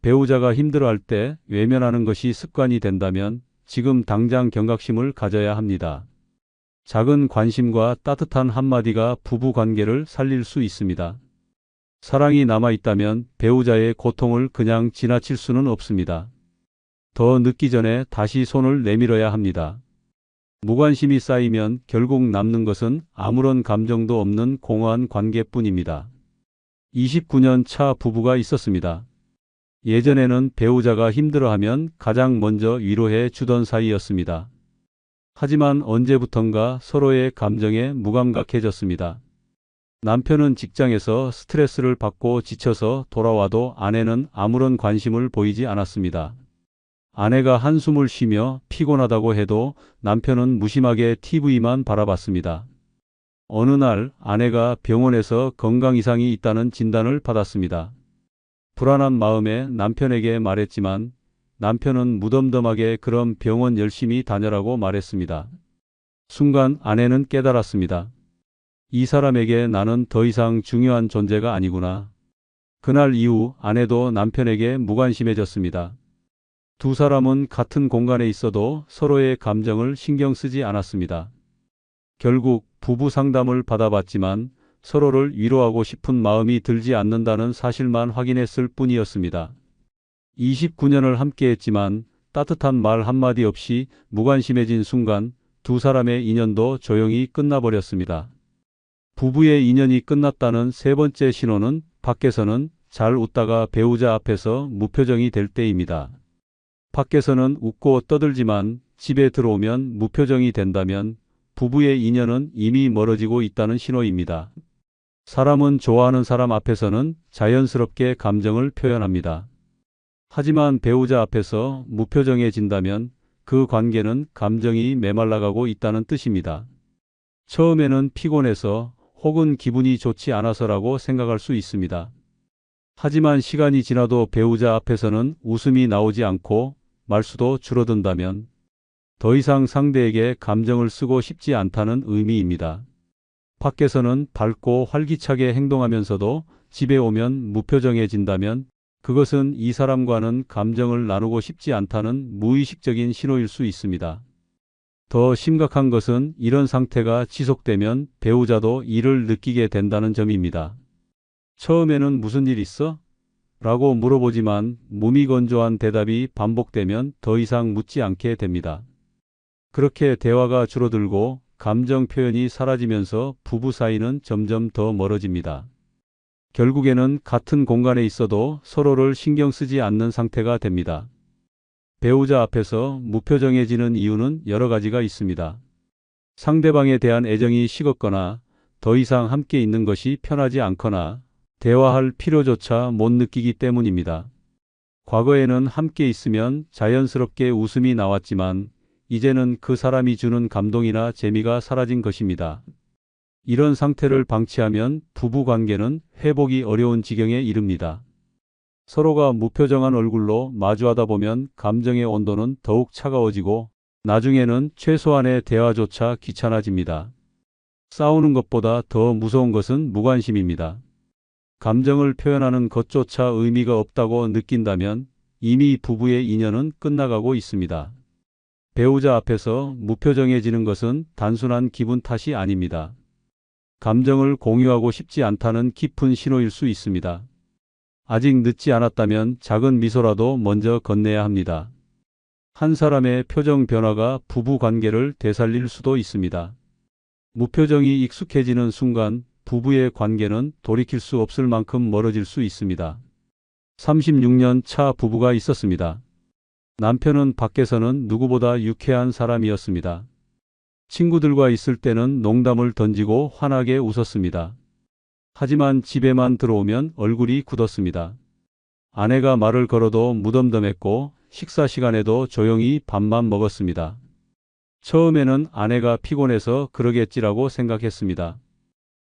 S1: 배우자가 힘들어할 때 외면하는 것이 습관이 된다면 지금 당장 경각심을 가져야 합니다. 작은 관심과 따뜻한 한마디가 부부 관계를 살릴 수 있습니다. 사랑이 남아있다면 배우자의 고통을 그냥 지나칠 수는 없습니다. 더 늦기 전에 다시 손을 내밀어야 합니다. 무관심이 쌓이면 결국 남는 것은 아무런 감정도 없는 공허한 관계뿐입니다. 29년 차 부부가 있었습니다. 예전에는 배우자가 힘들어하면 가장 먼저 위로해 주던 사이였습니다. 하지만 언제부턴가 서로의 감정에 무감각해졌습니다. 남편은 직장에서 스트레스를 받고 지쳐서 돌아와도 아내는 아무런 관심을 보이지 않았습니다. 아내가 한숨을 쉬며 피곤하다고 해도 남편은 무심하게 TV만 바라봤습니다. 어느 날 아내가 병원에서 건강 이상이 있다는 진단을 받았습니다. 불안한 마음에 남편에게 말했지만 남편은 무덤덤하게 그럼 병원 열심히 다녀라고 말했습니다. 순간 아내는 깨달았습니다. 이 사람에게 나는 더 이상 중요한 존재가 아니구나. 그날 이후 아내도 남편에게 무관심해졌습니다. 두 사람은 같은 공간에 있어도 서로의 감정을 신경 쓰지 않았습니다. 결국 부부 상담을 받아봤지만 서로를 위로하고 싶은 마음이 들지 않는다는 사실만 확인했을 뿐이었습니다. 29년을 함께했지만 따뜻한 말 한마디 없이 무관심해진 순간 두 사람의 인연도 조용히 끝나버렸습니다. 부부의 인연이 끝났다는 세 번째 신호는 밖에서는 잘 웃다가 배우자 앞에서 무표정이 될 때입니다. 밖에서는 웃고 떠들지만 집에 들어오면 무표정이 된다면 부부의 인연은 이미 멀어지고 있다는 신호입니다. 사람은 좋아하는 사람 앞에서는 자연스럽게 감정을 표현합니다. 하지만 배우자 앞에서 무표정해진다면 그 관계는 감정이 메말라가고 있다는 뜻입니다. 처음에는 피곤해서 혹은 기분이 좋지 않아서라고 생각할 수 있습니다. 하지만 시간이 지나도 배우자 앞에서는 웃음이 나오지 않고 말수도 줄어든다면 더 이상 상대에게 감정을 쓰고 싶지 않다는 의미입니다. 밖에서는 밝고 활기차게 행동하면서도 집에 오면 무표정해진다면 그것은 이 사람과는 감정을 나누고 싶지 않다는 무의식적인 신호일 수 있습니다. 더 심각한 것은 이런 상태가 지속되면 배우자도 이를 느끼게 된다는 점입니다. 처음에는 무슨 일 있어? 라고 물어보지만 무미건조한 대답이 반복되면 더 이상 묻지 않게 됩니다. 그렇게 대화가 줄어들고 감정 표현이 사라지면서 부부 사이는 점점 더 멀어집니다. 결국에는 같은 공간에 있어도 서로를 신경 쓰지 않는 상태가 됩니다. 배우자 앞에서 무표정해지는 이유는 여러 가지가 있습니다. 상대방에 대한 애정이 식었거나 더 이상 함께 있는 것이 편하지 않거나 대화할 필요조차 못 느끼기 때문입니다. 과거에는 함께 있으면 자연스럽게 웃음이 나왔지만 이제는 그 사람이 주는 감동이나 재미가 사라진 것입니다. 이런 상태를 방치하면 부부 관계는 회복이 어려운 지경에 이릅니다. 서로가 무표정한 얼굴로 마주하다 보면 감정의 온도는 더욱 차가워지고 나중에는 최소한의 대화조차 귀찮아집니다. 싸우는 것보다 더 무서운 것은 무관심입니다. 감정을 표현하는 것조차 의미가 없다고 느낀다면 이미 부부의 인연은 끝나가고 있습니다. 배우자 앞에서 무표정해지는 것은 단순한 기분 탓이 아닙니다. 감정을 공유하고 싶지 않다는 깊은 신호일 수 있습니다. 아직 늦지 않았다면 작은 미소라도 먼저 건네야 합니다. 한 사람의 표정 변화가 부부 관계를 되살릴 수도 있습니다. 무표정이 익숙해지는 순간 부부의 관계는 돌이킬 수 없을 만큼 멀어질 수 있습니다. 36년 차 부부가 있었습니다. 남편은 밖에서는 누구보다 유쾌한 사람이었습니다. 친구들과 있을 때는 농담을 던지고 환하게 웃었습니다. 하지만 집에만 들어오면 얼굴이 굳었습니다. 아내가 말을 걸어도 무덤덤했고 식사 시간에도 조용히 밥만 먹었습니다. 처음에는 아내가 피곤해서 그러겠지라고 생각했습니다.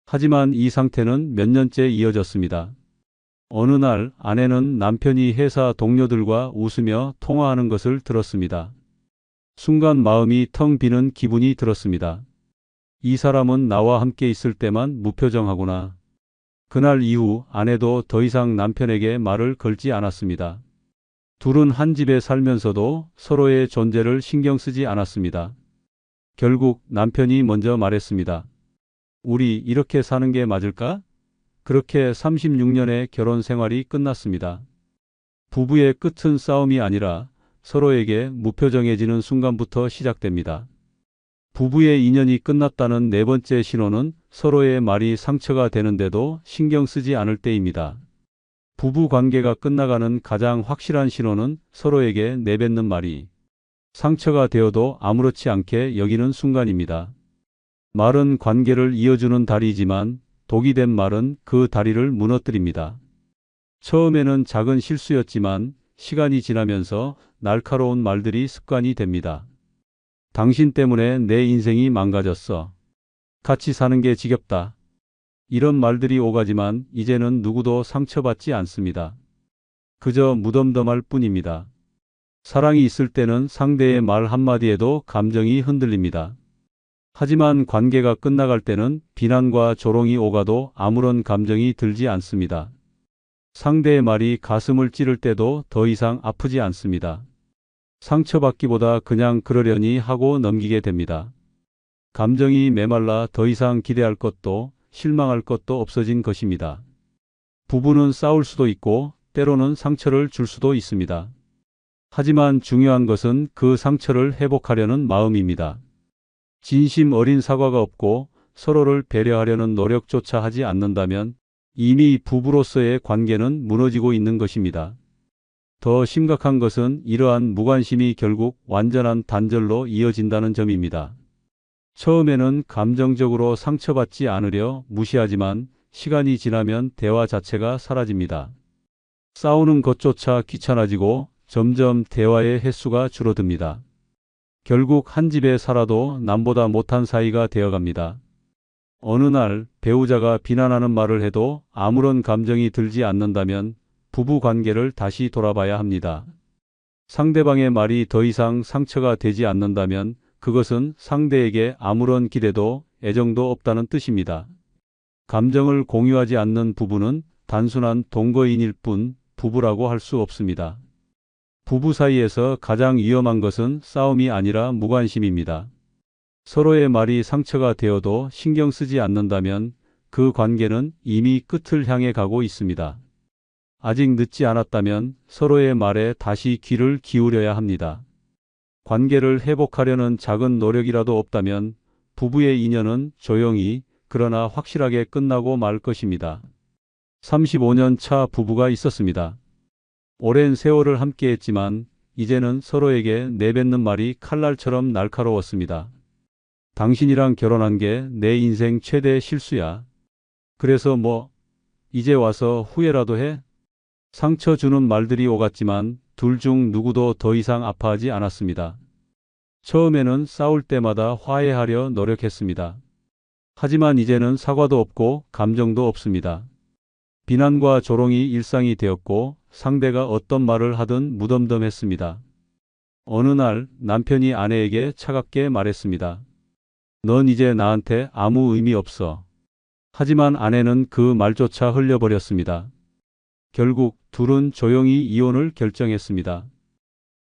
S1: 하지만 이 상태는 몇 년째 이어졌습니다. 어느 날 아내는 남편이 회사 동료들과 웃으며 통화하는 것을 들었습니다. 순간 마음이 텅 비는 기분이 들었습니다. 이 사람은 나와 함께 있을 때만 무표정하구나. 그날 이후 아내도 더 이상 남편에게 말을 걸지 않았습니다. 둘은 한 집에 살면서도 서로의 존재를 신경 쓰지 않았습니다. 결국 남편이 먼저 말했습니다. 우리 이렇게 사는 게 맞을까? 그렇게 36년의 결혼 생활이 끝났습니다. 부부의 끝은 싸움이 아니라 서로에게 무표정해지는 순간부터 시작됩니다. 부부의 인연이 끝났다는 네 번째 신호는 서로의 말이 상처가 되는데도 신경 쓰지 않을 때입니다. 부부 관계가 끝나가는 가장 확실한 신호는 서로에게 내뱉는 말이 상처가 되어도 아무렇지 않게 여기는 순간입니다. 말은 관계를 이어주는 다리이지만 독이 된 말은 그 다리를 무너뜨립니다. 처음에는 작은 실수였지만 시간이 지나면서 날카로운 말들이 습관이 됩니다. 당신 때문에 내 인생이 망가졌어. 같이 사는 게 지겹다. 이런 말들이 오가지만 이제는 누구도 상처받지 않습니다. 그저 무덤덤할 뿐입니다. 사랑이 있을 때는 상대의 말 한마디에도 감정이 흔들립니다. 하지만 관계가 끝나갈 때는 비난과 조롱이 오가도 아무런 감정이 들지 않습니다. 상대의 말이 가슴을 찌를 때도 더 이상 아프지 않습니다. 상처받기보다 그냥 그러려니 하고 넘기게 됩니다. 감정이 메말라 더 이상 기대할 것도 실망할 것도 없어진 것입니다. 부부는 싸울 수도 있고 때로는 상처를 줄 수도 있습니다. 하지만 중요한 것은 그 상처를 회복하려는 마음입니다. 진심 어린 사과가 없고 서로를 배려하려는 노력조차 하지 않는다면 이미 부부로서의 관계는 무너지고 있는 것입니다. 더 심각한 것은 이러한 무관심이 결국 완전한 단절로 이어진다는 점입니다. 처음에는 감정적으로 상처받지 않으려 무시하지만 시간이 지나면 대화 자체가 사라집니다. 싸우는 것조차 귀찮아지고 점점 대화의 횟수가 줄어듭니다. 결국 한 집에 살아도 남보다 못한 사이가 되어갑니다. 어느 날 배우자가 비난하는 말을 해도 아무런 감정이 들지 않는다면 부부 관계를 다시 돌아봐야 합니다. 상대방의 말이 더 이상 상처가 되지 않는다면 그것은 상대에게 아무런 기대도 애정도 없다는 뜻입니다. 감정을 공유하지 않는 부부는 단순한 동거인일 뿐 부부라고 할 수 없습니다. 부부 사이에서 가장 위험한 것은 싸움이 아니라 무관심입니다. 서로의 말이 상처가 되어도 신경 쓰지 않는다면 그 관계는 이미 끝을 향해 가고 있습니다. 아직 늦지 않았다면 서로의 말에 다시 귀를 기울여야 합니다. 관계를 회복하려는 작은 노력이라도 없다면 부부의 인연은 조용히 그러나 확실하게 끝나고 말 것입니다. 35년 차 부부가 있었습니다. 오랜 세월을 함께했지만 이제는 서로에게 내뱉는 말이 칼날처럼 날카로웠습니다. 당신이랑 결혼한 게 내 인생 최대 실수야. 그래서 뭐 이제 와서 후회라도 해? 상처 주는 말들이 오갔지만 둘 중 누구도 더 이상 아파하지 않았습니다. 처음에는 싸울 때마다 화해하려 노력했습니다. 하지만 이제는 사과도 없고 감정도 없습니다. 비난과 조롱이 일상이 되었고 상대가 어떤 말을 하든 무덤덤했습니다. 어느 날 남편이 아내에게 차갑게 말했습니다. 넌 이제 나한테 아무 의미 없어. 하지만 아내는 그 말조차 흘려버렸습니다. 결국 둘은 조용히 이혼을 결정했습니다.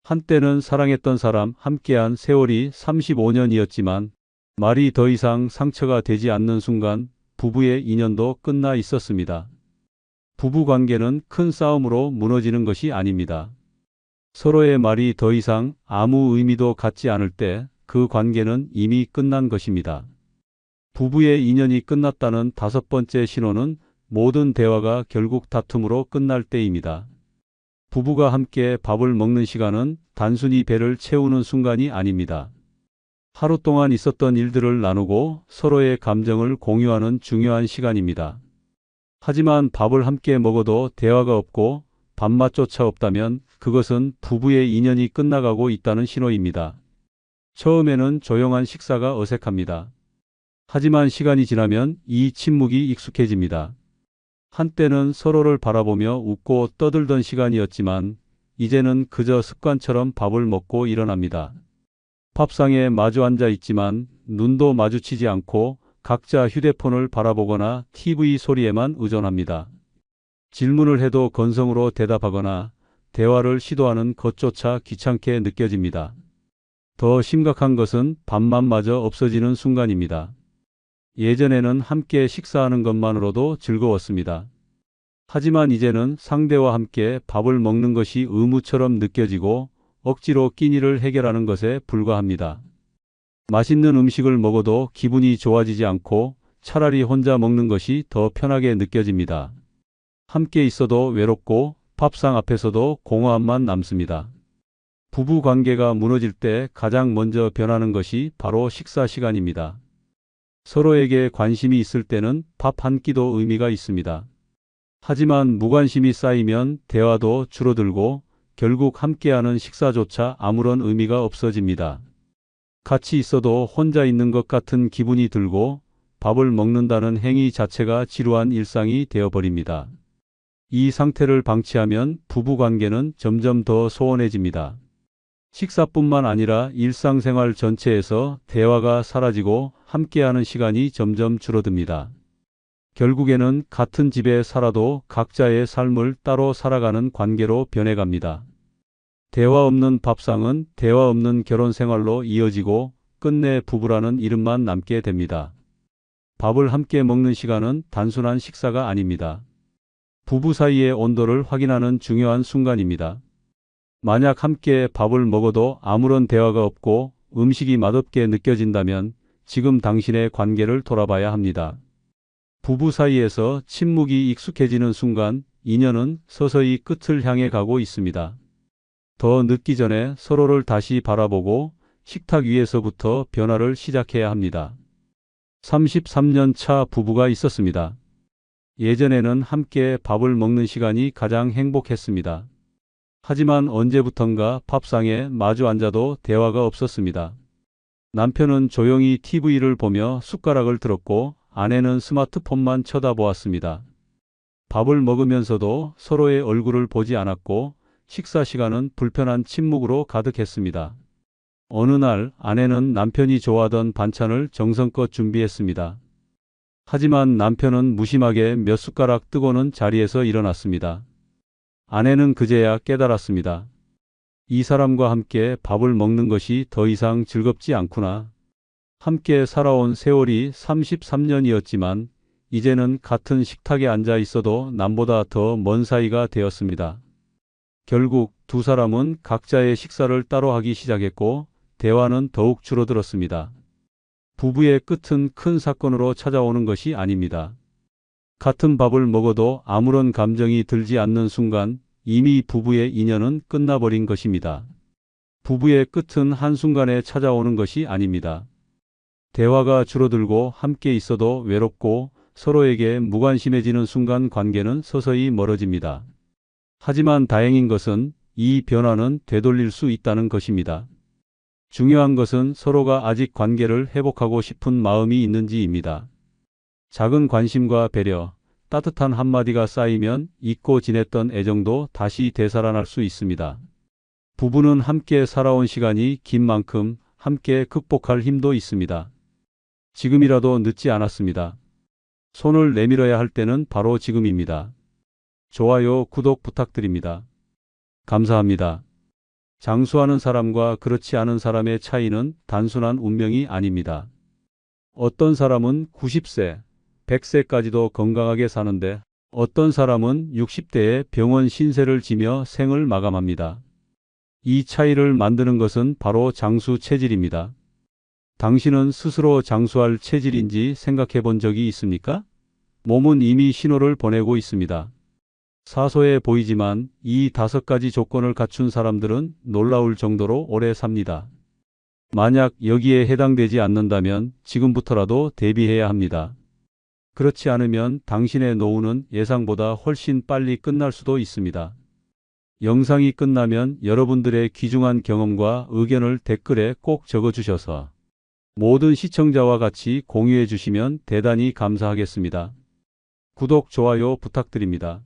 S1: 한때는 사랑했던 사람, 함께한 세월이 35년이었지만 말이 더 이상 상처가 되지 않는 순간 부부의 인연도 끝나 있었습니다. 부부 관계는 큰 싸움으로 무너지는 것이 아닙니다. 서로의 말이 더 이상 아무 의미도 갖지 않을 때 그 관계는 이미 끝난 것입니다. 부부의 인연이 끝났다는 5번째 신호는 모든 대화가 결국 다툼으로 끝날 때입니다. 부부가 함께 밥을 먹는 시간은 단순히 배를 채우는 순간이 아닙니다. 하루 동안 있었던 일들을 나누고 서로의 감정을 공유하는 중요한 시간입니다. 하지만 밥을 함께 먹어도 대화가 없고 밥맛조차 없다면 그것은 부부의 인연이 끝나가고 있다는 신호입니다. 처음에는 조용한 식사가 어색합니다. 하지만 시간이 지나면 이 침묵이 익숙해집니다. 한때는 서로를 바라보며 웃고 떠들던 시간이었지만 이제는 그저 습관처럼 밥을 먹고 일어납니다. 밥상에 마주 앉아 있지만 눈도 마주치지 않고 각자 휴대폰을 바라보거나 TV 소리에만 의존합니다. 질문을 해도 건성으로 대답하거나 대화를 시도하는 것조차 귀찮게 느껴집니다. 더 심각한 것은 밥맛마저 없어지는 순간입니다. 예전에는 함께 식사하는 것만으로도 즐거웠습니다. 하지만 이제는 상대와 함께 밥을 먹는 것이 의무처럼 느껴지고 억지로 끼니를 해결하는 것에 불과합니다. 맛있는 음식을 먹어도 기분이 좋아지지 않고 차라리 혼자 먹는 것이 더 편하게 느껴집니다. 함께 있어도 외롭고 밥상 앞에서도 공허함만 남습니다. 부부 관계가 무너질 때 가장 먼저 변하는 것이 바로 식사 시간입니다. 서로에게 관심이 있을 때는 밥 한 끼도 의미가 있습니다. 하지만 무관심이 쌓이면 대화도 줄어들고 결국 함께하는 식사조차 아무런 의미가 없어집니다. 같이 있어도 혼자 있는 것 같은 기분이 들고 밥을 먹는다는 행위 자체가 지루한 일상이 되어버립니다. 이 상태를 방치하면 부부 관계는 점점 더 소원해집니다. 식사뿐만 아니라 일상생활 전체에서 대화가 사라지고 함께하는 시간이 점점 줄어듭니다. 결국에는 같은 집에 살아도 각자의 삶을 따로 살아가는 관계로 변해갑니다. 대화 없는 밥상은 대화 없는 결혼 생활로 이어지고 끝내 부부라는 이름만 남게 됩니다. 밥을 함께 먹는 시간은 단순한 식사가 아닙니다. 부부 사이의 온도를 확인하는 중요한 순간입니다. 만약 함께 밥을 먹어도 아무런 대화가 없고 음식이 맛없게 느껴진다면 지금 당신의 관계를 돌아봐야 합니다. 부부 사이에서 침묵이 익숙해지는 순간 인연은 서서히 끝을 향해 가고 있습니다. 더 늦기 전에 서로를 다시 바라보고 식탁 위에서부터 변화를 시작해야 합니다. 33년 차 부부가 있었습니다. 예전에는 함께 밥을 먹는 시간이 가장 행복했습니다. 하지만 언제부턴가 밥상에 마주 앉아도 대화가 없었습니다. 남편은 조용히 TV를 보며 숟가락을 들었고 아내는 스마트폰만 쳐다보았습니다. 밥을 먹으면서도 서로의 얼굴을 보지 않았고 식사 시간은 불편한 침묵으로 가득했습니다. 어느 날 아내는 남편이 좋아하던 반찬을 정성껏 준비했습니다. 하지만 남편은 무심하게 몇 숟가락 뜨고는 자리에서 일어났습니다. 아내는 그제야 깨달았습니다. 이 사람과 함께 밥을 먹는 것이 더 이상 즐겁지 않구나. 함께 살아온 세월이 33년이었지만 이제는 같은 식탁에 앉아 있어도 남보다 더 먼 사이가 되었습니다. 결국 두 사람은 각자의 식사를 따로 하기 시작했고 대화는 더욱 줄어들었습니다. 부부의 끝은 큰 사건으로 찾아오는 것이 아닙니다. 같은 밥을 먹어도 아무런 감정이 들지 않는 순간 이미 부부의 인연은 끝나버린 것입니다. 부부의 끝은 한순간에 찾아오는 것이 아닙니다. 대화가 줄어들고 함께 있어도 외롭고 서로에게 무관심해지는 순간 관계는 서서히 멀어집니다. 하지만 다행인 것은 이 변화는 되돌릴 수 있다는 것입니다. 중요한 것은 서로가 아직 관계를 회복하고 싶은 마음이 있는지입니다. 작은 관심과 배려, 따뜻한 한마디가 쌓이면 잊고 지냈던 애정도 다시 되살아날 수 있습니다. 부부는 함께 살아온 시간이 긴 만큼 함께 극복할 힘도 있습니다. 지금이라도 늦지 않았습니다. 손을 내밀어야 할 때는 바로 지금입니다. 좋아요, 구독 부탁드립니다. 감사합니다. 장수하는 사람과 그렇지 않은 사람의 차이는 단순한 운명이 아닙니다. 어떤 사람은 90세, 100세까지도 건강하게 사는데 어떤 사람은 60대에 병원 신세를 지며 생을 마감합니다. 이 차이를 만드는 것은 바로 장수 체질입니다. 당신은 스스로 장수할 체질인지 생각해 본 적이 있습니까? 몸은 이미 신호를 보내고 있습니다. 사소해 보이지만 이 5가지 조건을 갖춘 사람들은 놀라울 정도로 오래 삽니다. 만약 여기에 해당되지 않는다면 지금부터라도 대비해야 합니다. 그렇지 않으면 당신의 노후는 예상보다 훨씬 빨리 끝날 수도 있습니다. 영상이 끝나면 여러분들의 귀중한 경험과 의견을 댓글에 꼭 적어주셔서 모든 시청자와 같이 공유해 주시면 대단히 감사하겠습니다. 구독, 좋아요 부탁드립니다.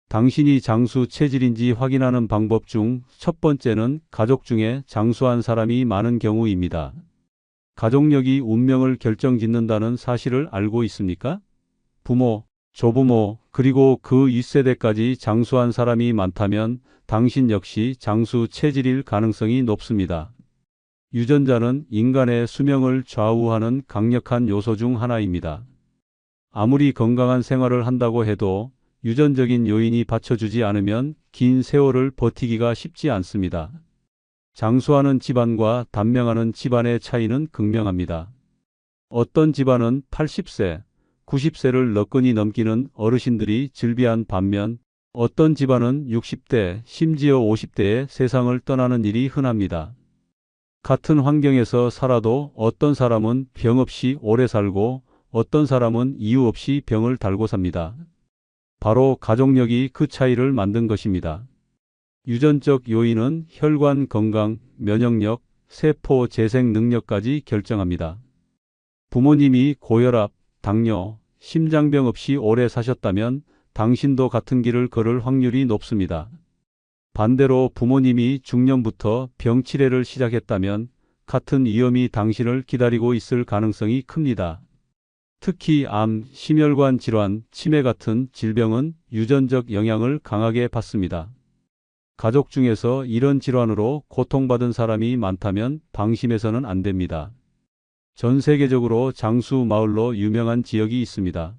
S1: 당신이 장수 체질인지 확인하는 방법 중 첫 번째는 가족 중에 장수한 사람이 많은 경우입니다. 가족력이 운명을 결정짓는다는 사실을 알고 있습니까? 부모, 조부모, 그리고 그 윗세대까지 장수한 사람이 많다면 당신 역시 장수 체질일 가능성이 높습니다. 유전자는 인간의 수명을 좌우하는 강력한 요소 중 하나입니다. 아무리 건강한 생활을 한다고 해도 유전적인 요인이 받쳐주지 않으면 긴 세월을 버티기가 쉽지 않습니다. 장수하는 집안과 단명하는 집안의 차이는 극명합니다. 어떤 집안은 80세, 90세를 너끈히 넘기는 어르신들이 즐비한 반면 어떤 집안은 60대, 심지어 50대에 세상을 떠나는 일이 흔합니다. 같은 환경에서 살아도 어떤 사람은 병 없이 오래 살고 어떤 사람은 이유 없이 병을 달고 삽니다. 바로 가족력이 그 차이를 만든 것입니다. 유전적 요인은 혈관 건강, 면역력, 세포 재생 능력까지 결정합니다. 부모님이 고혈압, 당뇨, 심장병 없이 오래 사셨다면 당신도 같은 길을 걸을 확률이 높습니다. 반대로 부모님이 중년부터 병치레를 시작했다면 같은 위험이 당신을 기다리고 있을 가능성이 큽니다. 특히 암, 심혈관 질환, 치매 같은 질병은 유전적 영향을 강하게 받습니다. 가족 중에서 이런 질환으로 고통받은 사람이 많다면 방심해서는 안 됩니다. 전 세계적으로 장수 마을로 유명한 지역이 있습니다.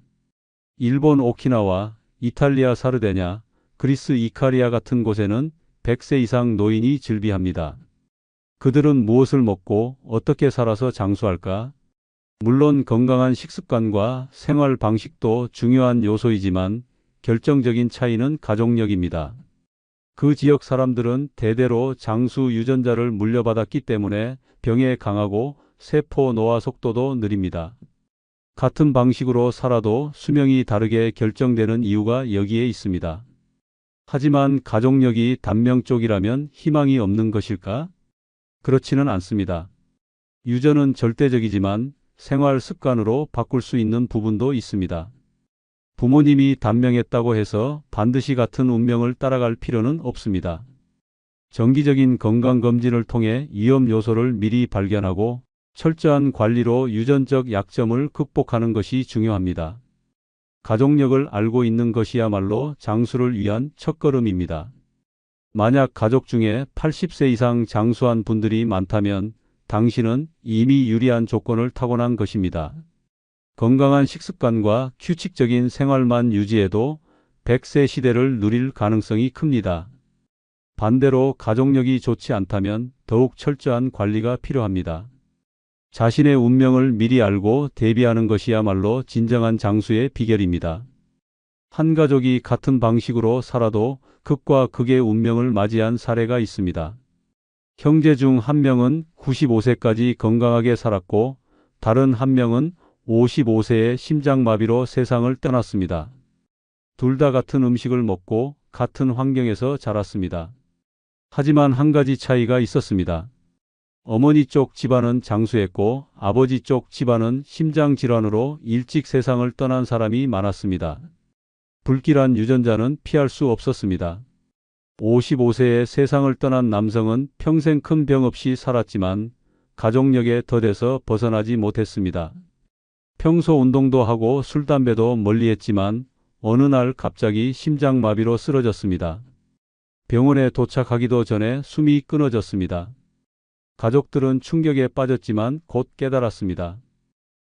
S1: 일본 오키나와, 이탈리아 사르데냐, 그리스 이카리아 같은 곳에는 100세 이상 노인이 즐비합니다. 그들은 무엇을 먹고 어떻게 살아서 장수할까? 물론 건강한 식습관과 생활 방식도 중요한 요소이지만 결정적인 차이는 가족력입니다. 그 지역 사람들은 대대로 장수 유전자를 물려받았기 때문에 병에 강하고 세포 노화 속도도 느립니다. 같은 방식으로 살아도 수명이 다르게 결정되는 이유가 여기에 있습니다. 하지만 가족력이 단명 쪽이라면 희망이 없는 것일까? 그렇지는 않습니다. 유전은 절대적이지만 생활 습관으로 바꿀 수 있는 부분도 있습니다. 부모님이 단명했다고 해서 반드시 같은 운명을 따라갈 필요는 없습니다. 정기적인 건강검진을 통해 위험 요소를 미리 발견하고 철저한 관리로 유전적 약점을 극복하는 것이 중요합니다. 가족력을 알고 있는 것이야말로 장수를 위한 첫걸음입니다. 만약 가족 중에 80세 이상 장수한 분들이 많다면 당신은 이미 유리한 조건을 타고난 것입니다. 건강한 식습관과 규칙적인 생활만 유지해도 100세 시대를 누릴 가능성이 큽니다. 반대로 가족력이 좋지 않다면 더욱 철저한 관리가 필요합니다. 자신의 운명을 미리 알고 대비하는 것이야말로 진정한 장수의 비결입니다. 한 가족이 같은 방식으로 살아도 극과 극의 운명을 맞이한 사례가 있습니다. 형제 중 한 명은 95세까지 건강하게 살았고 다른 한 명은 55세에 심장마비로 세상을 떠났습니다. 둘 다 같은 음식을 먹고 같은 환경에서 자랐습니다. 하지만 한 가지 차이가 있었습니다. 어머니 쪽 집안은 장수했고 아버지 쪽 집안은 심장질환으로 일찍 세상을 떠난 사람이 많았습니다. 불길한 유전자는 피할 수 없었습니다. 55세에 세상을 떠난 남성은 평생 큰 병 없이 살았지만 가족력에 더뎌서 벗어나지 못했습니다. 평소 운동도 하고 술, 담배도 멀리했지만 어느 날 갑자기 심장마비로 쓰러졌습니다. 병원에 도착하기도 전에 숨이 끊어졌습니다. 가족들은 충격에 빠졌지만 곧 깨달았습니다.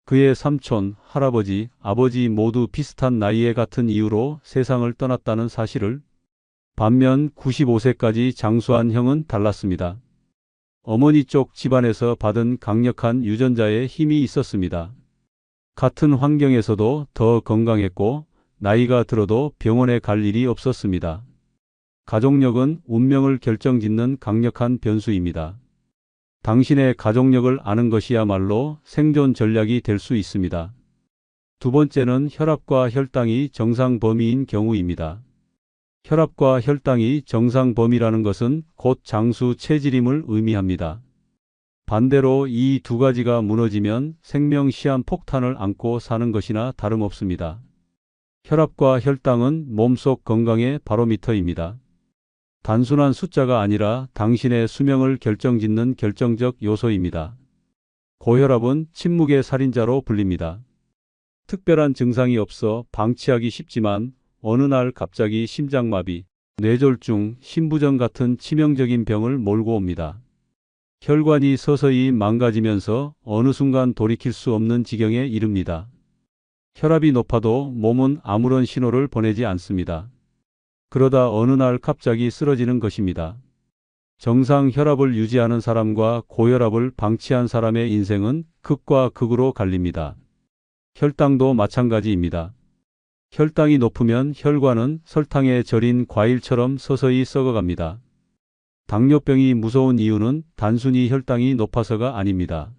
S1: 그의 삼촌, 할아버지, 아버지 모두 비슷한 나이에 같은 이유로 세상을 떠났다는 사실을. 반면 95세까지 장수한 형은 달랐습니다. 어머니 쪽 집안에서 받은 강력한 유전자의 힘이 있었습니다. 같은 환경에서도 더 건강했고 나이가 들어도 병원에 갈 일이 없었습니다. 가족력은 운명을 결정짓는 강력한 변수입니다. 당신의 가족력을 아는 것이야말로 생존 전략이 될 수 있습니다. 두 번째는 혈압과 혈당이 정상 범위인 경우입니다. 혈압과 혈당이 정상 범위라는 것은 곧 장수 체질임을 의미합니다. 반대로 이 두 가지가 무너지면 생명 시한 폭탄을 안고 사는 것이나 다름없습니다. 혈압과 혈당은 몸속 건강의 바로미터입니다. 단순한 숫자가 아니라 당신의 수명을 결정짓는 결정적 요소입니다. 고혈압은 침묵의 살인자로 불립니다. 특별한 증상이 없어 방치하기 쉽지만 어느 날 갑자기 심장마비, 뇌졸중, 심부전 같은 치명적인 병을 몰고 옵니다. 혈관이 서서히 망가지면서 어느 순간 돌이킬 수 없는 지경에 이릅니다. 혈압이 높아도 몸은 아무런 신호를 보내지 않습니다. 그러다 어느 날 갑자기 쓰러지는 것입니다. 정상 혈압을 유지하는 사람과 고혈압을 방치한 사람의 인생은 극과 극으로 갈립니다. 혈당도 마찬가지입니다. 혈당이 높으면 혈관은 설탕에 절인 과일처럼 서서히 썩어갑니다. 당뇨병이 무서운 이유는 단순히 혈당이 높아서가 아닙니다.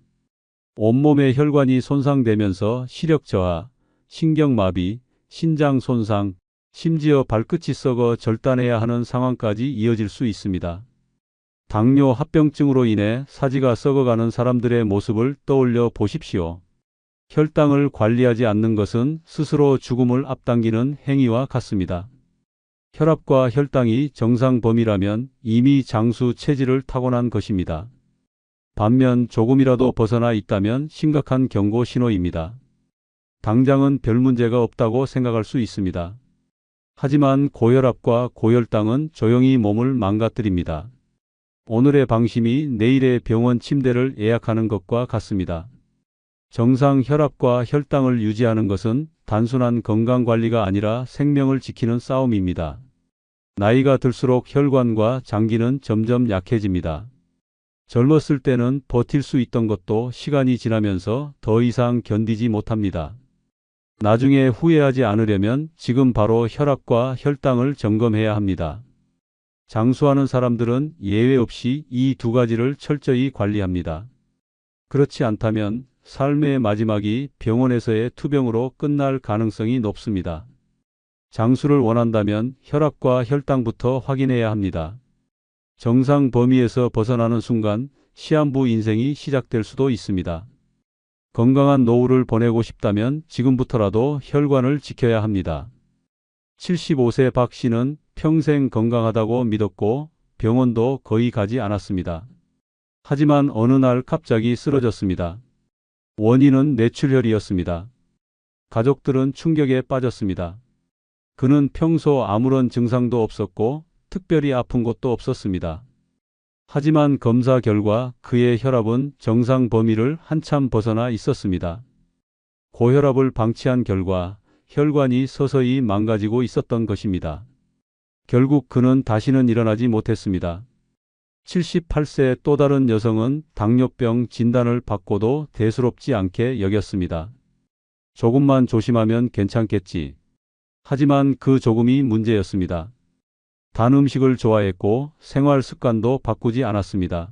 S1: 온몸의 혈관이 손상되면서 시력 저하, 신경마비, 신장 손상, 심지어 발끝이 썩어 절단해야 하는 상황까지 이어질 수 있습니다. 당뇨 합병증으로 인해 사지가 썩어가는 사람들의 모습을 떠올려 보십시오. 혈당을 관리하지 않는 것은 스스로 죽음을 앞당기는 행위와 같습니다. 혈압과 혈당이 정상 범위라면 이미 장수 체질을 타고난 것입니다. 반면 조금이라도 벗어나 있다면 심각한 경고 신호입니다. 당장은 별 문제가 없다고 생각할 수 있습니다. 하지만 고혈압과 고혈당은 조용히 몸을 망가뜨립니다. 오늘의 방심이 내일의 병원 침대를 예약하는 것과 같습니다. 정상 혈압과 혈당을 유지하는 것은 단순한 건강관리가 아니라 생명을 지키는 싸움입니다. 나이가 들수록 혈관과 장기는 점점 약해집니다. 젊었을 때는 버틸 수 있던 것도 시간이 지나면서 더 이상 견디지 못합니다. 나중에 후회하지 않으려면 지금 바로 혈압과 혈당을 점검해야 합니다. 장수하는 사람들은 예외 없이 이 두 가지를 철저히 관리합니다. 그렇지 않다면 삶의 마지막이 병원에서의 투병으로 끝날 가능성이 높습니다. 장수를 원한다면 혈압과 혈당부터 확인해야 합니다. 정상 범위에서 벗어나는 순간 시한부 인생이 시작될 수도 있습니다. 건강한 노후를 보내고 싶다면 지금부터라도 혈관을 지켜야 합니다. 75세 박 씨는 평생 건강하다고 믿었고 병원도 거의 가지 않았습니다. 하지만 어느 날 갑자기 쓰러졌습니다. 원인은 뇌출혈이었습니다. 가족들은 충격에 빠졌습니다. 그는 평소 아무런 증상도 없었고 특별히 아픈 것도 없었습니다. 하지만 검사 결과 그의 혈압은 정상 범위를 한참 벗어나 있었습니다. 고혈압을 방치한 결과 혈관이 서서히 망가지고 있었던 것입니다. 결국 그는 다시는 일어나지 못했습니다. 78세 또 다른 여성은 당뇨병 진단을 받고도 대수롭지 않게 여겼습니다. 조금만 조심하면 괜찮겠지. 하지만 그 조금이 문제였습니다. 단 음식을 좋아했고 생활 습관도 바꾸지 않았습니다.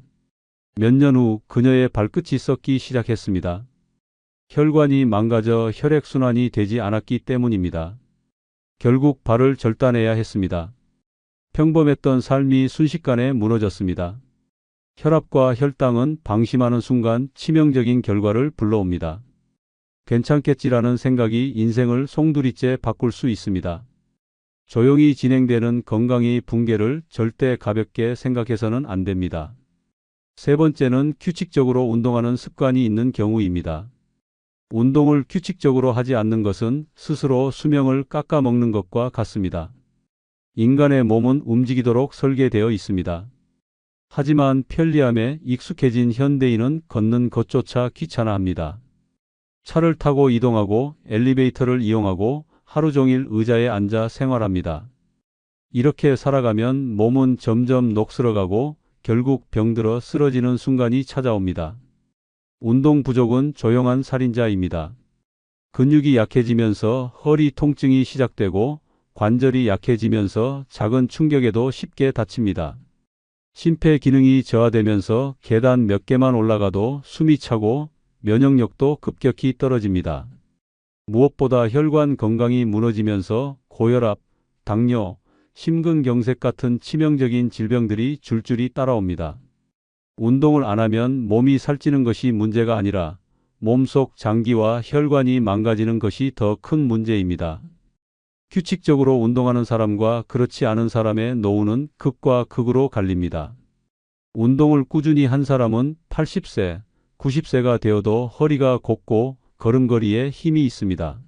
S1: 몇 년 후 그녀의 발끝이 썩기 시작했습니다. 혈관이 망가져 혈액순환이 되지 않았기 때문입니다. 결국 발을 절단해야 했습니다. 평범했던 삶이 순식간에 무너졌습니다. 혈압과 혈당은 방심하는 순간 치명적인 결과를 불러옵니다. 괜찮겠지라는 생각이 인생을 송두리째 바꿀 수 있습니다. 조용히 진행되는 건강의 붕괴를 절대 가볍게 생각해서는 안 됩니다. 세 번째는 규칙적으로 운동하는 습관이 있는 경우입니다. 운동을 규칙적으로 하지 않는 것은 스스로 수명을 깎아먹는 것과 같습니다. 인간의 몸은 움직이도록 설계되어 있습니다. 하지만 편리함에 익숙해진 현대인은 걷는 것조차 귀찮아합니다. 차를 타고 이동하고 엘리베이터를 이용하고 하루 종일 의자에 앉아 생활합니다. 이렇게 살아가면 몸은 점점 녹슬어가고 결국 병들어 쓰러지는 순간이 찾아옵니다. 운동 부족은 조용한 살인자입니다. 근육이 약해지면서 허리 통증이 시작되고 관절이 약해지면서 작은 충격에도 쉽게 다칩니다. 심폐 기능이 저하되면서 계단 몇 개만 올라가도 숨이 차고 면역력도 급격히 떨어집니다. 무엇보다 혈관 건강이 무너지면서 고혈압, 당뇨, 심근경색 같은 치명적인 질병들이 줄줄이 따라옵니다. 운동을 안 하면 몸이 살찌는 것이 문제가 아니라 몸속 장기와 혈관이 망가지는 것이 더 큰 문제입니다. 규칙적으로 운동하는 사람과 그렇지 않은 사람의 노후는 극과 극으로 갈립니다. 운동을 꾸준히 한 사람은 80세, 90세가 되어도 허리가 곱고 걸음걸이에 힘이 있습니다.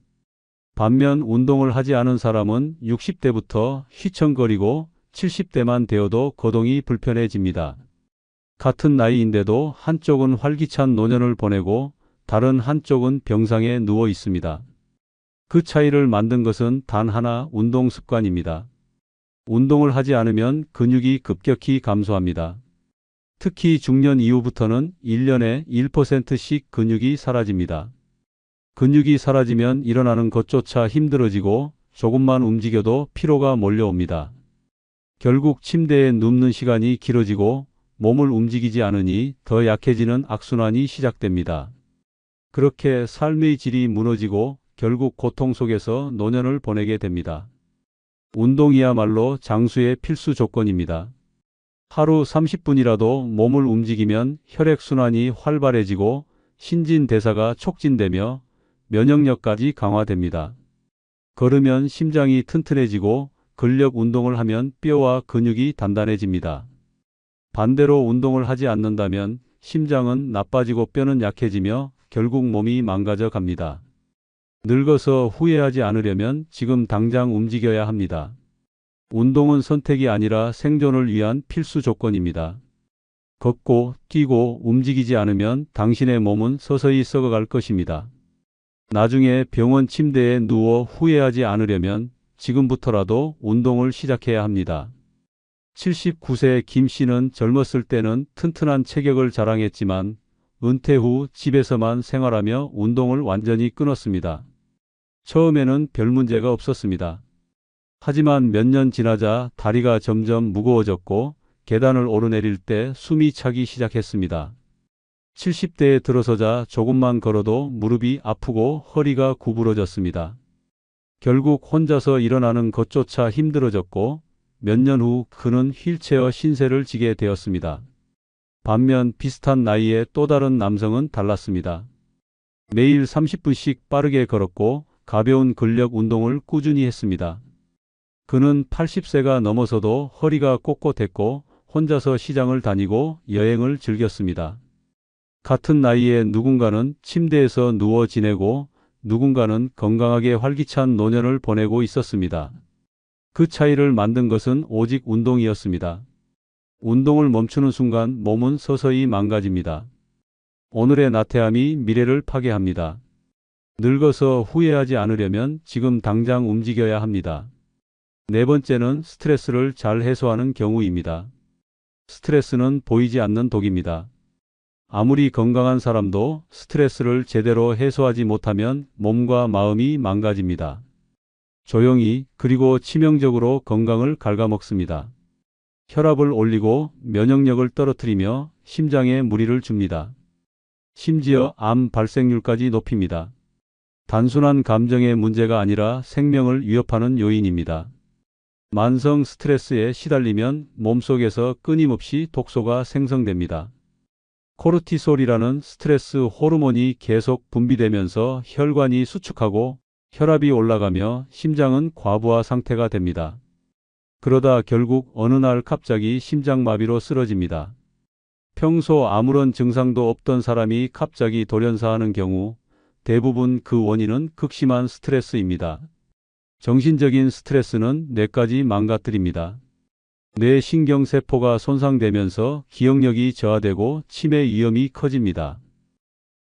S1: 반면 운동을 하지 않은 사람은 60대부터 휘청거리고 70대만 되어도 거동이 불편해집니다. 같은 나이인데도 한쪽은 활기찬 노년을 보내고 다른 한쪽은 병상에 누워 있습니다. 그 차이를 만든 것은 단 하나, 운동 습관입니다. 운동을 하지 않으면 근육이 급격히 감소합니다. 특히 중년 이후부터는 1년에 1%씩 근육이 사라집니다. 근육이 사라지면 일어나는 것조차 힘들어지고 조금만 움직여도 피로가 몰려옵니다. 결국 침대에 눕는 시간이 길어지고 몸을 움직이지 않으니 더 약해지는 악순환이 시작됩니다. 그렇게 삶의 질이 무너지고 결국 고통 속에서 노년을 보내게 됩니다. 운동이야말로 장수의 필수 조건입니다. 하루 30분이라도 몸을 움직이면 혈액순환이 활발해지고 신진대사가 촉진되며 면역력까지 강화됩니다. 걸으면 심장이 튼튼해지고 근력 운동을 하면 뼈와 근육이 단단해집니다. 반대로 운동을 하지 않는다면 심장은 나빠지고 뼈는 약해지며 결국 몸이 망가져 갑니다. 늙어서 후회하지 않으려면 지금 당장 움직여야 합니다. 운동은 선택이 아니라 생존을 위한 필수 조건입니다. 걷고 뛰고 움직이지 않으면 당신의 몸은 서서히 썩어갈 것입니다. 나중에 병원 침대에 누워 후회하지 않으려면 지금부터라도 운동을 시작해야 합니다. 79세 김 씨는 젊었을 때는 튼튼한 체격을 자랑했지만 은퇴 후 집에서만 생활하며 운동을 완전히 끊었습니다. 처음에는 별 문제가 없었습니다. 하지만 몇 년 지나자 다리가 점점 무거워졌고 계단을 오르내릴 때 숨이 차기 시작했습니다. 70대에 들어서자 조금만 걸어도 무릎이 아프고 허리가 구부러졌습니다. 결국 혼자서 일어나는 것조차 힘들어졌고 몇 년 후 그는 휠체어 신세를 지게 되었습니다. 반면 비슷한 나이의 또 다른 남성은 달랐습니다. 매일 30분씩 빠르게 걸었고 가벼운 근력 운동을 꾸준히 했습니다. 그는 80세가 넘어서도 허리가 꼿꼿했고 혼자서 시장을 다니고 여행을 즐겼습니다. 같은 나이에 누군가는 침대에서 누워 지내고 누군가는 건강하게 활기찬 노년을 보내고 있었습니다. 그 차이를 만든 것은 오직 운동이었습니다. 운동을 멈추는 순간 몸은 서서히 망가집니다. 오늘의 나태함이 미래를 파괴합니다. 늙어서 후회하지 않으려면 지금 당장 움직여야 합니다. 네 번째는 스트레스를 잘 해소하는 경우입니다. 스트레스는 보이지 않는 독입니다. 아무리 건강한 사람도 스트레스를 제대로 해소하지 못하면 몸과 마음이 망가집니다. 조용히 그리고 치명적으로 건강을 갉아먹습니다. 혈압을 올리고 면역력을 떨어뜨리며 심장에 무리를 줍니다. 심지어 암 발생률까지 높입니다. 단순한 감정의 문제가 아니라 생명을 위협하는 요인입니다. 만성 스트레스에 시달리면 몸속에서 끊임없이 독소가 생성됩니다. 코르티솔이라는 스트레스 호르몬이 계속 분비되면서 혈관이 수축하고 혈압이 올라가며 심장은 과부하 상태가 됩니다. 그러다 결국 어느 날 갑자기 심장마비로 쓰러집니다. 평소 아무런 증상도 없던 사람이 갑자기 돌연사하는 경우 대부분 그 원인은 극심한 스트레스입니다. 정신적인 스트레스는 뇌까지 망가뜨립니다. 뇌 신경세포가 손상되면서 기억력이 저하되고 치매 위험이 커집니다.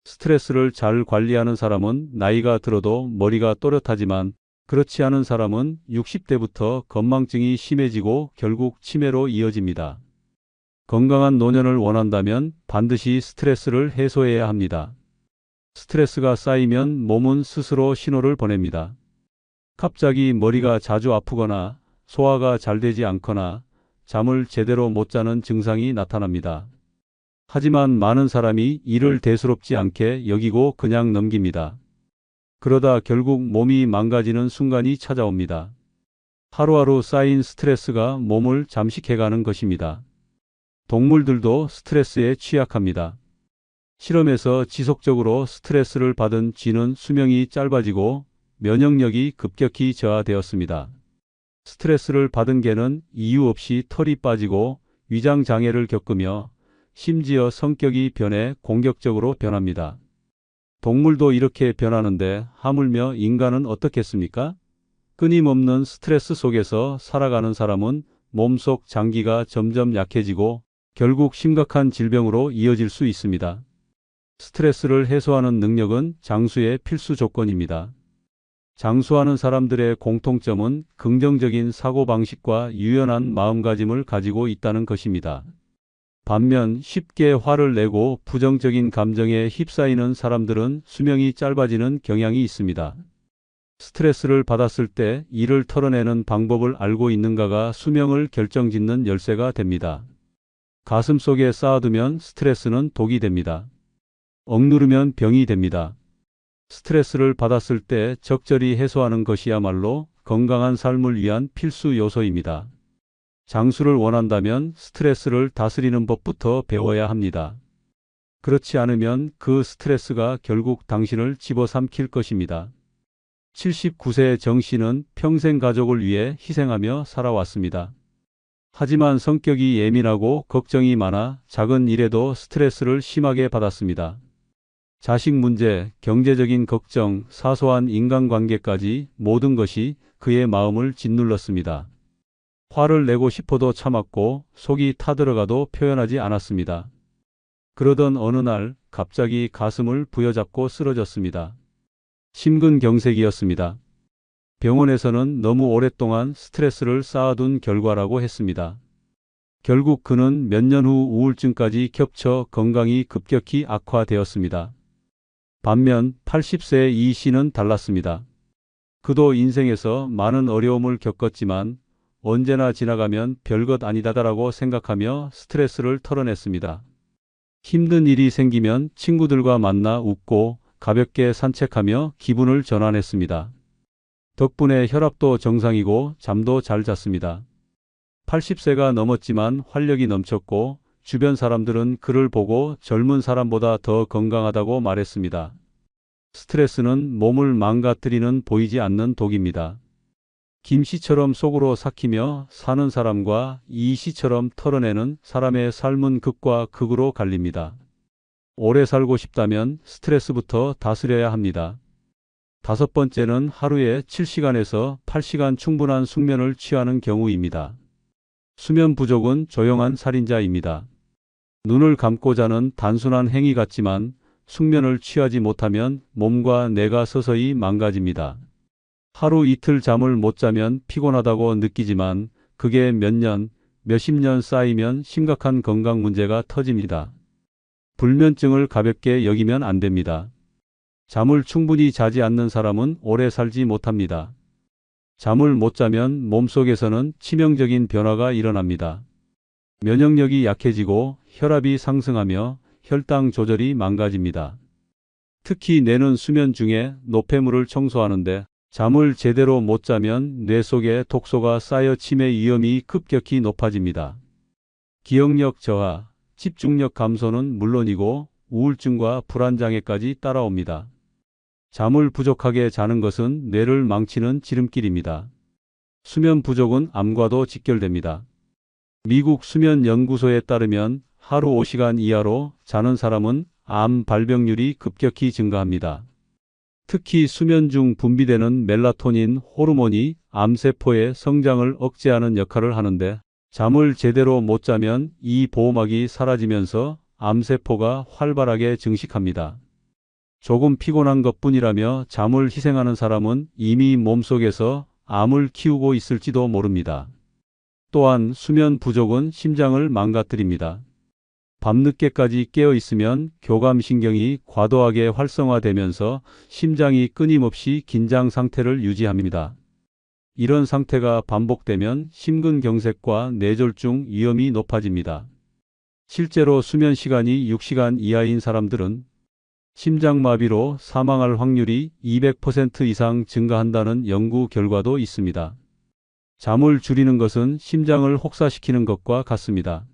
S1: 스트레스를 잘 관리하는 사람은 나이가 들어도 머리가 또렷하지만 그렇지 않은 사람은 60대부터 건망증이 심해지고 결국 치매로 이어집니다. 건강한 노년을 원한다면 반드시 스트레스를 해소해야 합니다. 스트레스가 쌓이면 몸은 스스로 신호를 보냅니다. 갑자기 머리가 자주 아프거나 소화가 잘 되지 않거나 잠을 제대로 못 자는 증상이 나타납니다. 하지만 많은 사람이 이를 대수롭지 않게 여기고 그냥 넘깁니다. 그러다 결국 몸이 망가지는 순간이 찾아옵니다. 하루하루 쌓인 스트레스가 몸을 잠식해가는 것입니다. 동물들도 스트레스에 취약합니다. 실험에서 지속적으로 스트레스를 받은 쥐는 수명이 짧아지고 면역력이 급격히 저하되었습니다. 스트레스를 받은 개는 이유 없이 털이 빠지고 위장 장애를 겪으며 심지어 성격이 변해 공격적으로 변합니다. 동물도 이렇게 변하는데 하물며 인간은 어떻겠습니까? 끊임없는 스트레스 속에서 살아가는 사람은 몸속 장기가 점점 약해지고 결국 심각한 질병으로 이어질 수 있습니다. 스트레스를 해소하는 능력은 장수의 필수 조건입니다. 장수하는 사람들의 공통점은 긍정적인 사고방식과 유연한 마음가짐을 가지고 있다는 것입니다. 반면 쉽게 화를 내고 부정적인 감정에 휩싸이는 사람들은 수명이 짧아지는 경향이 있습니다. 스트레스를 받았을 때 이를 털어내는 방법을 알고 있는가가 수명을 결정짓는 열쇠가 됩니다. 가슴속에 쌓아두면 스트레스는 독이 됩니다. 억누르면 병이 됩니다. 스트레스를 받았을 때 적절히 해소하는 것이야말로 건강한 삶을 위한 필수 요소입니다. 장수를 원한다면 스트레스를 다스리는 법부터 배워야 합니다. 그렇지 않으면 그 스트레스가 결국 당신을 집어삼킬 것입니다. 79세의 정 씨는 평생 가족을 위해 희생하며 살아왔습니다. 하지만 성격이 예민하고 걱정이 많아 작은 일에도 스트레스를 심하게 받았습니다. 자식 문제, 경제적인 걱정, 사소한 인간관계까지 모든 것이 그의 마음을 짓눌렀습니다. 화를 내고 싶어도 참았고 속이 타들어가도 표현하지 않았습니다. 그러던 어느 날 갑자기 가슴을 부여잡고 쓰러졌습니다. 심근경색이었습니다. 병원에서는 너무 오랫동안 스트레스를 쌓아둔 결과라고 했습니다. 결국 그는 몇 년 후 우울증까지 겹쳐 건강이 급격히 악화되었습니다. 반면 80세의 이 씨는 달랐습니다. 그도 인생에서 많은 어려움을 겪었지만 언제나 지나가면 별것 아니다라고 생각하며 스트레스를 털어냈습니다. 힘든 일이 생기면 친구들과 만나 웃고 가볍게 산책하며 기분을 전환했습니다. 덕분에 혈압도 정상이고 잠도 잘 잤습니다. 80세가 넘었지만 활력이 넘쳤고 주변 사람들은 그를 보고 젊은 사람보다 더 건강하다고 말했습니다. 스트레스는 몸을 망가뜨리는 보이지 않는 독입니다. 김 씨처럼 속으로 삭히며 사는 사람과 이 씨처럼 털어내는 사람의 삶은 극과 극으로 갈립니다. 오래 살고 싶다면 스트레스부터 다스려야 합니다. 다섯 번째는 하루에 7시간에서 8시간 충분한 숙면을 취하는 경우입니다. 수면 부족은 조용한 살인자입니다. 눈을 감고 자는 단순한 행위 같지만 숙면을 취하지 못하면 몸과 뇌가 서서히 망가집니다. 하루 이틀 잠을 못 자면 피곤하다고 느끼지만 그게 몇 년, 몇십 년 쌓이면 심각한 건강 문제가 터집니다. 불면증을 가볍게 여기면 안 됩니다. 잠을 충분히 자지 않는 사람은 오래 살지 못합니다. 잠을 못 자면 몸속에서는 치명적인 변화가 일어납니다. 면역력이 약해지고 혈압이 상승하며 혈당 조절이 망가집니다. 특히 뇌는 수면 중에 노폐물을 청소하는데 잠을 제대로 못 자면 뇌 속에 독소가 쌓여 치매 위험이 급격히 높아집니다. 기억력 저하, 집중력 감소는 물론이고 우울증과 불안장애까지 따라옵니다. 잠을 부족하게 자는 것은 뇌를 망치는 지름길입니다. 수면 부족은 암과도 직결됩니다. 미국 수면연구소에 따르면 하루 5시간 이하로 자는 사람은 암 발병률이 급격히 증가합니다. 특히 수면 중 분비되는 멜라토닌 호르몬이 암세포의 성장을 억제하는 역할을 하는데 잠을 제대로 못 자면 이 보호막이 사라지면서 암세포가 활발하게 증식합니다. 조금 피곤한 것뿐이라며 잠을 희생하는 사람은 이미 몸속에서 암을 키우고 있을지도 모릅니다. 또한 수면 부족은 심장을 망가뜨립니다. 밤늦게까지 깨어 있으면 교감신경이 과도하게 활성화되면서 심장이 끊임없이 긴장 상태를 유지합니다. 이런 상태가 반복되면 심근경색과 뇌졸중 위험이 높아집니다. 실제로 수면 시간이 6시간 이하인 사람들은 심장마비로 사망할 확률이 200% 이상 증가한다는 연구 결과도 있습니다. 잠을 줄이는 것은 심장을 혹사시키는 것과 같습니다.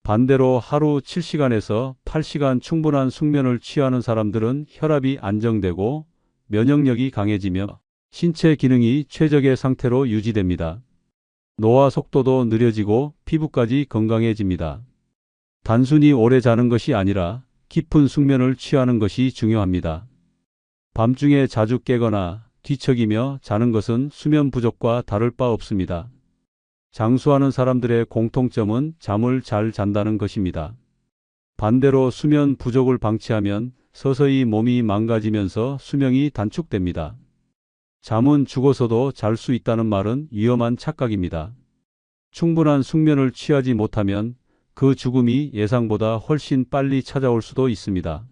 S1: 반대로 하루 7시간에서 8시간 충분한 숙면을 취하는 사람들은 혈압이 안정되고 면역력이 강해지며 신체 기능이 최적의 상태로 유지됩니다. 노화 속도도 느려지고 피부까지 건강해집니다. 단순히 오래 자는 것이 아니라 깊은 숙면을 취하는 것이 중요합니다. 밤중에 자주 깨거나 뒤척이며 자는 것은 수면 부족과 다를 바 없습니다. 장수하는 사람들의 공통점은 잠을 잘 잔다는 것입니다. 반대로 수면 부족을 방치하면 서서히 몸이 망가지면서 수명이 단축됩니다. 잠은 죽어서도 잘 수 있다는 말은 위험한 착각입니다. 충분한 숙면을 취하지 못하면 그 죽음이 예상보다 훨씬 빨리 찾아올 수도 있습니다.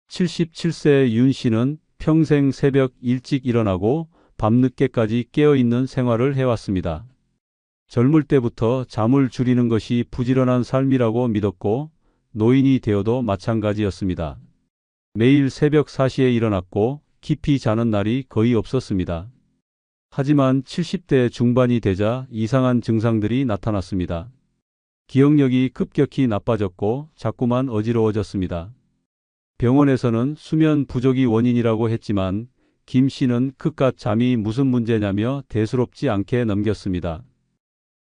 S1: 77세의 윤 씨는 평생 새벽 일찍 일어나고 밤늦게까지 깨어있는 생활을 해왔습니다. 젊을 때부터 잠을 줄이는 것이 부지런한 삶이라고 믿었고 노인이 되어도 마찬가지였습니다. 매일 새벽 4시에 일어났고 깊이 자는 날이 거의 없었습니다. 하지만 70대 중반이 되자 이상한 증상들이 나타났습니다. 기억력이 급격히 나빠졌고 자꾸만 어지러워졌습니다. 병원에서는 수면 부족이 원인이라고 했지만 김 씨는 그깟 잠이 무슨 문제냐며 대수롭지 않게 넘겼습니다.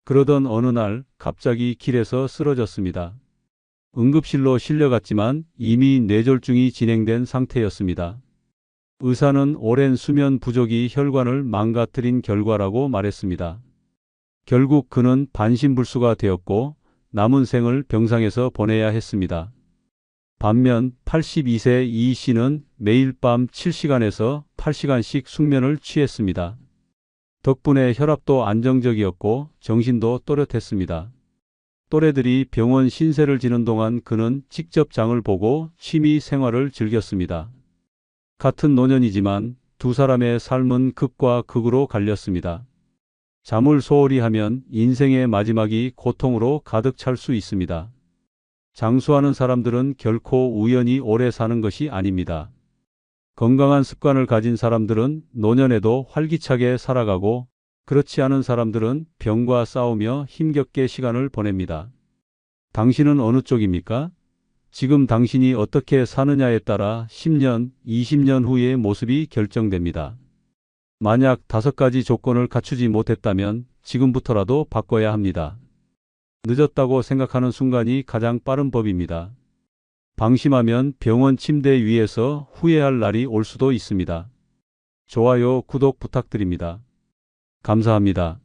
S1: 그러던 어느 날 갑자기 길에서 쓰러졌습니다. 응급실로 실려갔지만 이미 뇌졸중이 진행된 상태였습니다. 의사는 오랜 수면 부족이 혈관을 망가뜨린 결과라고 말했습니다. 결국 그는 반신불수가 되었고 남은 생을 병상에서 보내야 했습니다. 반면 82세 이 씨는 매일 밤 7시간에서 8시간씩 숙면을 취했습니다. 덕분에 혈압도 안정적이었고 정신도 또렷했습니다. 또래들이 병원 신세를 지는 동안 그는 직접 장을 보고 취미 생활을 즐겼습니다. 같은 노년이지만 두 사람의 삶은 극과 극으로 갈렸습니다. 잠을 소홀히 하면 인생의 마지막이 고통으로 가득 찰 수 있습니다. 장수하는 사람들은 결코 우연히 오래 사는 것이 아닙니다. 건강한 습관을 가진 사람들은 노년에도 활기차게 살아가고 그렇지 않은 사람들은 병과 싸우며 힘겹게 시간을 보냅니다. 당신은 어느 쪽입니까? 지금 당신이 어떻게 사느냐에 따라 10년, 20년 후의 모습이 결정됩니다. 만약 5가지 조건을 갖추지 못했다면 지금부터라도 바꿔야 합니다. 늦었다고 생각하는 순간이 가장 빠른 법입니다. 방심하면 병원 침대 위에서 후회할 날이 올 수도 있습니다. 좋아요, 구독 부탁드립니다. 감사합니다.